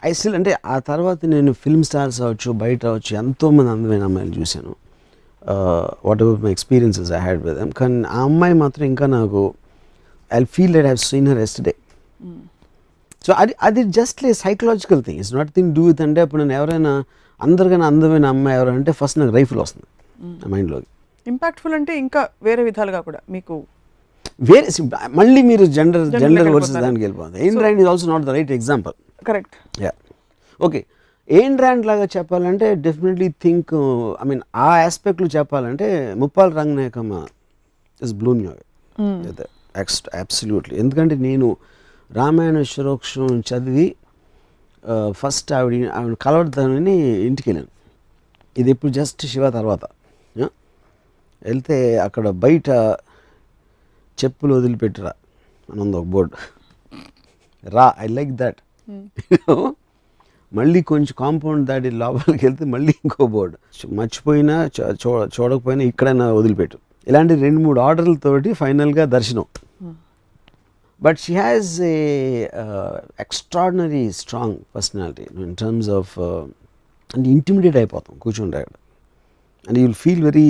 ఐ స్టిల్, అంటే ఆ తర్వాత నేను ఫిల్మ్ స్టార్స్ అవ్వచ్చు, బయట అవ్వచ్చు, ఎంతోమంది అందమైన అమ్మాయిలు చూశాను. What ever my experiences I had with them. కానీ ఆ అమ్మాయి మాత్రం ఇంకా నాకు I feel that I have seen her yesterday. So అది జస్ట్ లే psychological thing, it's not thing do with. అంటే ఇప్పుడు నేను ఎవరైనా అందరికన్నా అందమైన అమ్మాయి ఎవరంటే ఫస్ట్ నాకు రైఫిల్ వస్తుంది నా మైండ్లోకి. ఇంపాక్ట్ఫుల్ అంటే ఇంకా వేరే విధాలుగా కూడా మీకు వేరే, మళ్ళీ మీరు జెండర్ వర్సెస్ దానికి వెళ్ళిపోతుంది. ఎయిన్ rand is also not the right example. Correct. Yeah, okay. ఎయిన్ rand లాగా చెప్పాలంటే డెఫినెట్లీ థింక్, ఐ మీన్ ఆ ఆస్పెక్ట్లో చెప్పాలంటే Muppala Ranganayakamma is Bloom you away absolutely. ఎందుకంటే నేను రామాయణ శిరోక్షం చదివి ఫస్ట్ ఆవిడ కలవడతానని ఇంటికి వెళ్ళాను. ఇది ఇప్పుడు జస్ట్ శివ తర్వాత వెళ్తే అక్కడ బయట చెప్పులు వదిలిపెట్టురా అని ఉంది ఒక బోర్డు. రా, ఐ లైక్ దట్. మళ్ళీ కొంచెం కాంపౌండ్ దాటి లోపలికి వెళ్తే మళ్ళీ ఇంకో బోర్డు, మర్చిపోయినా చూడకపోయినా ఇక్కడైనా వదిలిపెట్టు. ఇలాంటి 2-3 ఆర్డర్లతోటి ఫైనల్గా దర్శనం. But she has a extraordinary strong personality in terms of, అంటే ఇంటిమిడియేట్ అయిపోతాం కూర్చుంటే అక్కడ. And you will feel very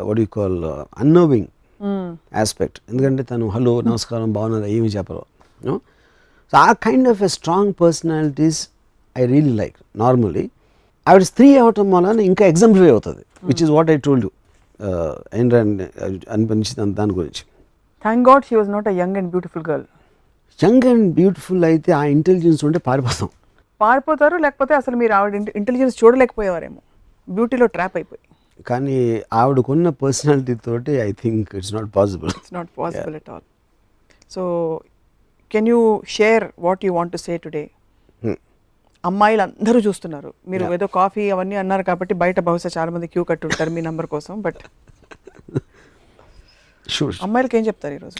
what you call unnerving aspect. ఎందుకంటే తను హలో నమస్కారం బాగున్నారా ఏమి చెప్పరు. సో ఆ kind of a strong personalities I really like. Normally ఆవిడ స్త్రీ అవటం వలన ఇంకా ఎగ్జాంపుల్ అవుతుంది, which is what I told you అనిపించింది దాని గురించి. Thank God she was not a young and beautiful girl. Young and beautiful అయితే ఆ ఇంటెలిజెన్స్ ఉంటే పారిపోతారు, లేకపోతే అసలు మీరు ఆవిడ ఇంటెలిజెన్స్ చూడలేకపోయేవారేమో, బ్యూటీలో ట్రాప్ అయిపోయి. కానీ ఆవిడకున్న పర్సనాలిటీ తోటి I think it's not possible. It's not possible at all. So can you share what you want to say today? అమ్మాయిలు అందరూ చూస్తున్నారు, మీరు ఏదో కాఫీ అవన్నీ అన్నారు కాబట్టి బయట బహుశా చాలా మంది క్యూ కట్టి ఉంటారు మీ నంబర్ కోసం. బట్ షూర్, అమ్మాయిలకి ఏం చెప్తారు ఈరోజు?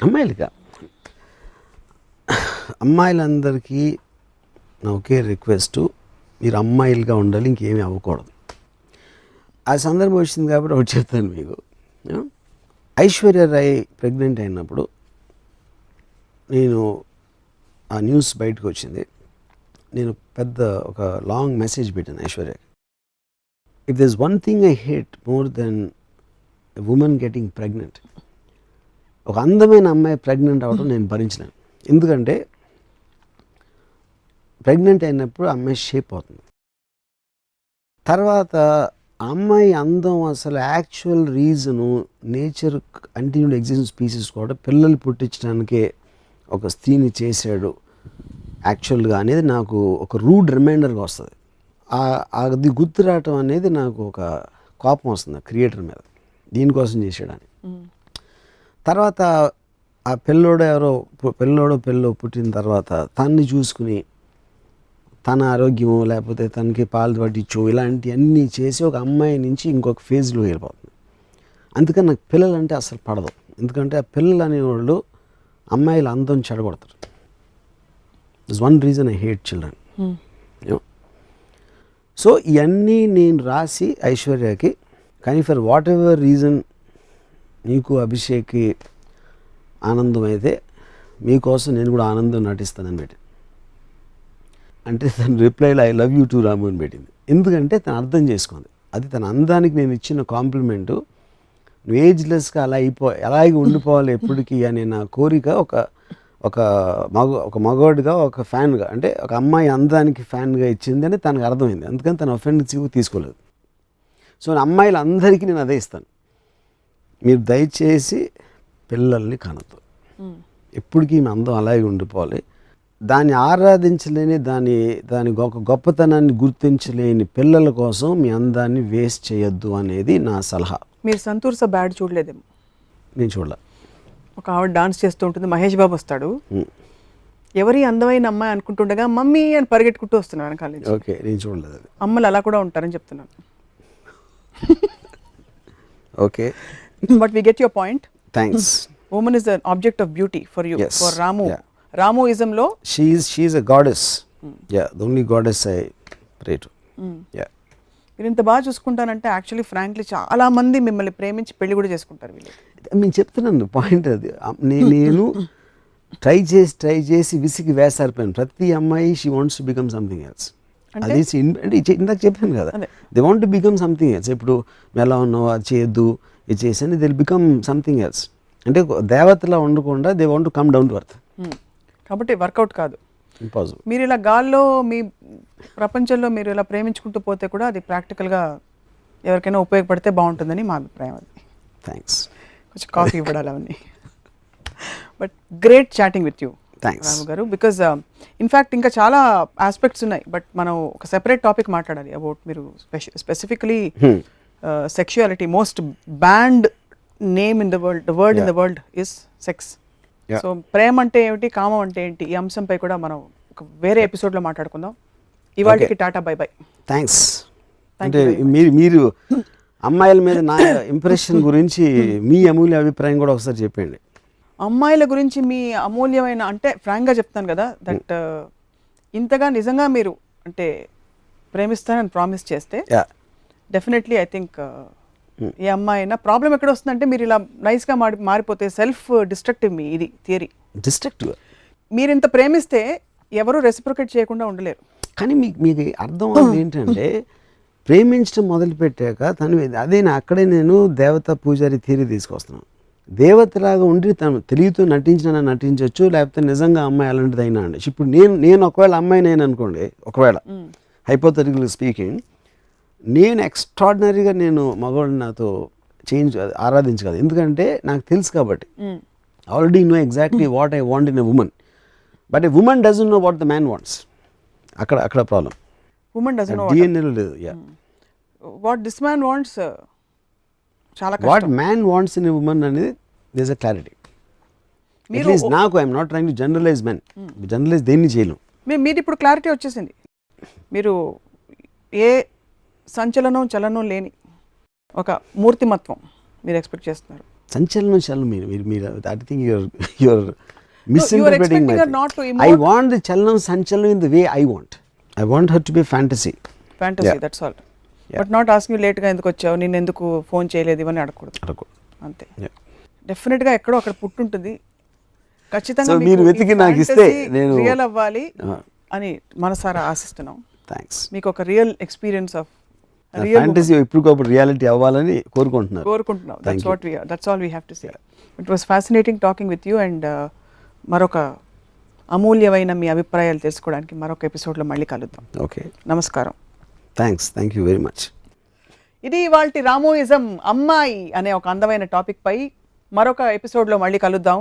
అమ్మాయిలందరికీ నా ఒకే రిక్వెస్ట్, మీరు అమ్మాయిలుగా ఉండాలి, ఇంకేమీ అవ్వకూడదు. ఆ సందర్భం వచ్చింది కాబట్టి ఒకటి చెప్తాను మీకు. ఐశ్వర్య రాయ్ ప్రెగ్నెంట్ అయినప్పుడు నేను ఆ న్యూస్ బయటకు వచ్చింది, నేను పెద్ద ఒక లాంగ్ మెసేజ్ పెట్టాను ఐశ్వర్యకి. If this one thing I hate more than a woman getting pregnant, ఒక అందమైన అమ్మాయి ప్రెగ్నెంట్ అవ్వడం నేను భరించలేను. ఎందుకంటే ప్రెగ్నెంట్ అయినప్పుడు అమ్మాయి షేప్ అవుతుంది. తర్వాత అమ్మాయి అందం అసలు actual reason nature continued existence species కూడా పిల్లలు పుట్టించడానికే ఒక స్త్రీని చేశాడు యాక్చువల్గా అనేది నాకు ఒక రూడ్ రిమైండర్గా వస్తుంది. అది గుర్తు రావటం అనేది నాకు ఒక కోపం వస్తుంది క్రియేటర్ మీద, దీనికోసం చేసాడని. తర్వాత ఆ పిల్లోడో పుట్టిన తర్వాత తన్ని చూసుకుని తన ఆరోగ్యం లేకపోతే తనకి పాలు పట్టించు ఇలాంటివన్నీ చేసి ఒక అమ్మాయి నుంచి ఇంకొక ఫేజ్లో వెళ్ళిపోతుంది. అందుకని నాకు పిల్లలు అంటే అసలు పడదు. ఎందుకంటే ఆ పిల్లలు అనేవాళ్ళు అమ్మాయిలు అందం చెడగొడతారు. This one reason I hate children. So ఇవన్నీ నేను రాసి ఐశ్వర్యకి, కానీ ఫర్ వాట్ ఎవర్ రీజన్ నీకు అభిషేక్కి ఆనందం అయితే మీకోసం నేను కూడా ఆనందం నటిస్తానని పెట్టి, అంటే తన రిప్లైలో ఐ లవ్ యూ టు రాము అని పెట్టింది. ఎందుకంటే తను అర్థం చేసుకుంది, అది తన అందానికి నేను ఇచ్చిన కాంప్లిమెంటు. నువ్వు ఏజ్లెస్గా అలాగే ఉండిపోవాలి ఎప్పటికీ అనే నా కోరిక ఒక మగవాడిగా ఒక ఫ్యాన్గా, అంటే ఒక అమ్మాయి అందానికి ఫ్యాన్గా ఇచ్చింది అని తనకు అర్థమైంది. అందుకని తను ఒఫెన్సివ్ తీసుకోలేదు. సో అమ్మాయిలు అందరికీ నేను అదే ఇస్తాను, మీరు దయచేసి పిల్లల్ని కనద్దు, ఎప్పటికీ మీ అందం అలాగే ఉండిపోవాలి. దాన్ని ఆరాధించలేని దాని గొప్పతనాన్ని గుర్తించలేని పిల్లల కోసం మీ అందాన్ని వేస్ట్ చేయొద్దు అనేది నా సలహా. మీరు సంతూర్ సా బ్యాడ్ చూడలేదేమో? నేను చూడలే. ఒక ఆవిడ డాన్స్ చేస్తూ ఉంటుంది, మహేష్ బాబు వస్తాడు, ఎవరి అందమైన అమ్మాయి అనుకుంటుండగా మమ్మీ అని పరిగెట్టుకుంటూ వస్తున్నాను వెనకాల నుంచి. ఓకే, నేను చూడలేదు అది. అమ్మలు అలా కూడా ఉంటారని చెప్తున్నాను. Okay, but we get your point. Thanks. Women is an object of beauty for you. For Ramu, రామోయిజంలో she is a goddess. Yeah, the only goddess I pray to. Yeah. మీరు ఇంత బాగా చూసుకుంటానంటే యాక్చువల్లీ ఫ్రాంక్లీ చాలా మంది మిమ్మల్ని ప్రేమించి పెళ్లి కూడా చేసుకుంటారు వీళ్ళు. నేను చెప్తున్నాను పాయింట్ అది. నేను ట్రై చేసి విసిగి వేసారిపోయాను. ప్రతి అమ్మాయి she wants to become something else. అది అంటే ఇందాక చెప్పాను కదా, they want to become something else. ఇప్పుడు ఎలా ఉన్నావు, అది చేయొద్దు, ఇది చేసి దే బికమ్ సంథింగ్ ఎల్స్. అంటే దేవతలా ఉండకుండా they want to come down to earth. కాబట్టి వర్కౌట్ కాదు, ఇంపాసిబుల్. మీరు ఇలా గాల్లో మీ ప్రపంచంలో మీరు ఇలా ప్రేమించుకుంటూ పోతే కూడా అది ప్రాక్టికల్గా ఎవరికైనా ఉపయోగపడితే బాగుంటుందని మా అభిప్రాయం. అది థ్యాంక్స్. కొంచెం కాఫీ ఇవ్వడాలి అవన్నీ. But great chatting with you Ramu garu, because in fact ఇంకా చాలా ఆస్పెక్ట్స్ ఉన్నాయి, బట్ మనం ఒక సెపరేట్ టాపిక్ మాట్లాడాలి అబౌట్ మీరు specifically sexuality. Most banned name in the world, the word in the world is sex. So ప్రేమ అంటే ఏమిటి, కామం అంటే ఏంటి, ఈ అంశంపై కూడా మనం ఒక వేరే ఎపిసోడ్లో మాట్లాడుకుందాం. ఇవాళకి టాటా, బై బై. థ్యాంక్స్. అంటే మీరు అమ్మాయిల మీద నా ఇంప్రెషన్ గురించి మీ అమూల్య అభిప్రాయం కూడా ఒకసారి చెప్పండి. అమ్మాయిల గురించి మీ అమూల్యమైన, అంటే ఫ్రాంక్గా చెప్తాను కదా, దట్ ఇంతగా నిజంగా మీరు అంటే ప్రేమిస్తానని ప్రామిస్ చేస్తే డెఫినెట్లీ ఐ థింక్ ఏ అమ్మాయి అయినా ప్రాబ్లం ఎక్కడ వస్తుందంటే మీరు ఇలా నైస్గా మారిపోతే సెల్ఫ్ డిస్ట్రక్టివ్ మీ ఇది థియరీ. డిస్ట్రక్టివ్. మీరు ఇంత ప్రేమిస్తే ఎవరు రెసిప్రొకేట్ చేయకుండా ఉండలేరు. కానీ మీకు అర్థం అవుతుంది ఏంటంటే ప్రేమించడం మొదలుపెట్టాక అదే అక్కడే నేను దేవత పూజారి థియరీ తీసుకొస్తున్నాను. దేవతలాగా ఉండి తను తెలియతో నటించవచ్చు, లేకపోతే నిజంగా అమ్మాయి అలాంటిది అయినా అండి. ఇప్పుడు నేను ఒకవేళ అమ్మాయిని అయినా అనుకోండి, ఒకవేళ హైపోథెటికల్ స్పీకింగ్, నేను ఎక్స్ట్రాడినరీగా నేను మగవాడిని నాతో ఆరాధించగలదు. ఎందుకంటే నాకు తెలుసు కాబట్టి, already know exactly what I want in a woman, but a woman doesn't know what the man wants. అక్కడ ప్రాబ్లం. ఉమెన్ డజంట్ నో డిఎన్ఏలో లేదు. వాట్ దిస్ మ్యాన్ వాంట్స్ చాలా what man wants in a woman అనేది దేస్ అ క్లారిటీ. అట్లీస్ట్ నాకు I'm not trying to generalise men, generalise దేన్ని చేయలేం. మీది ఇప్పుడు క్లారిటీ వచ్చేసింది. మీరు ఏ సంచలనం చలనం లేని ఒక మూర్తిమత్వం మీరు ఎక్స్పెక్ట్ చేస్తున్నారు. సంచలనం చలనం మీరు I think your misinterpreting my expecting her thing. not to I want the chalanam sanchalam in the way I want. I want her to be fantasy. Fantasy, that's all. But not asking you లేట్గా ఎందుకు వచ్చావు, నేను ఎందుకు ఫోన్ చేయలేదు, ఇవన్నీ అడగకూడదు. అంతే. డెఫినెట్గా ఎక్కడో అక్కడ పుట్టుంటుంది. ఖచ్చితంగా మీరు వెతికి నాకు ఇస్తే నేను రియల్ అవ్వాలి అని మనసారా ఆశిస్తున్నాం. థ్యాంక్స్. మీకు ఒక రియల్ ఎక్స్పీరియన్స్ ఆఫ్ ఫ్యాంటసీ ఎప్పటికప్పుడు రియాలిటీ అవ్వాలని కోరుకుంటున్నాను. That's all we have to say. It was fascinating talking with you. And మరొక అమూల్యమైన మీ అభిప్రాయాలు తెలుసుకోవడానికి మరొక ఎపిసోడ్లో మళ్ళీ కలుద్దాం. ఓకే, నమస్కారం. Thank you very much. ఇది ఇవాల్టి రామోయిజం, అమ్మాయి అనే ఒక అందమైన టాపిక్ పై మరొక ఎపిసోడ్లో మళ్ళీ కలుద్దాం.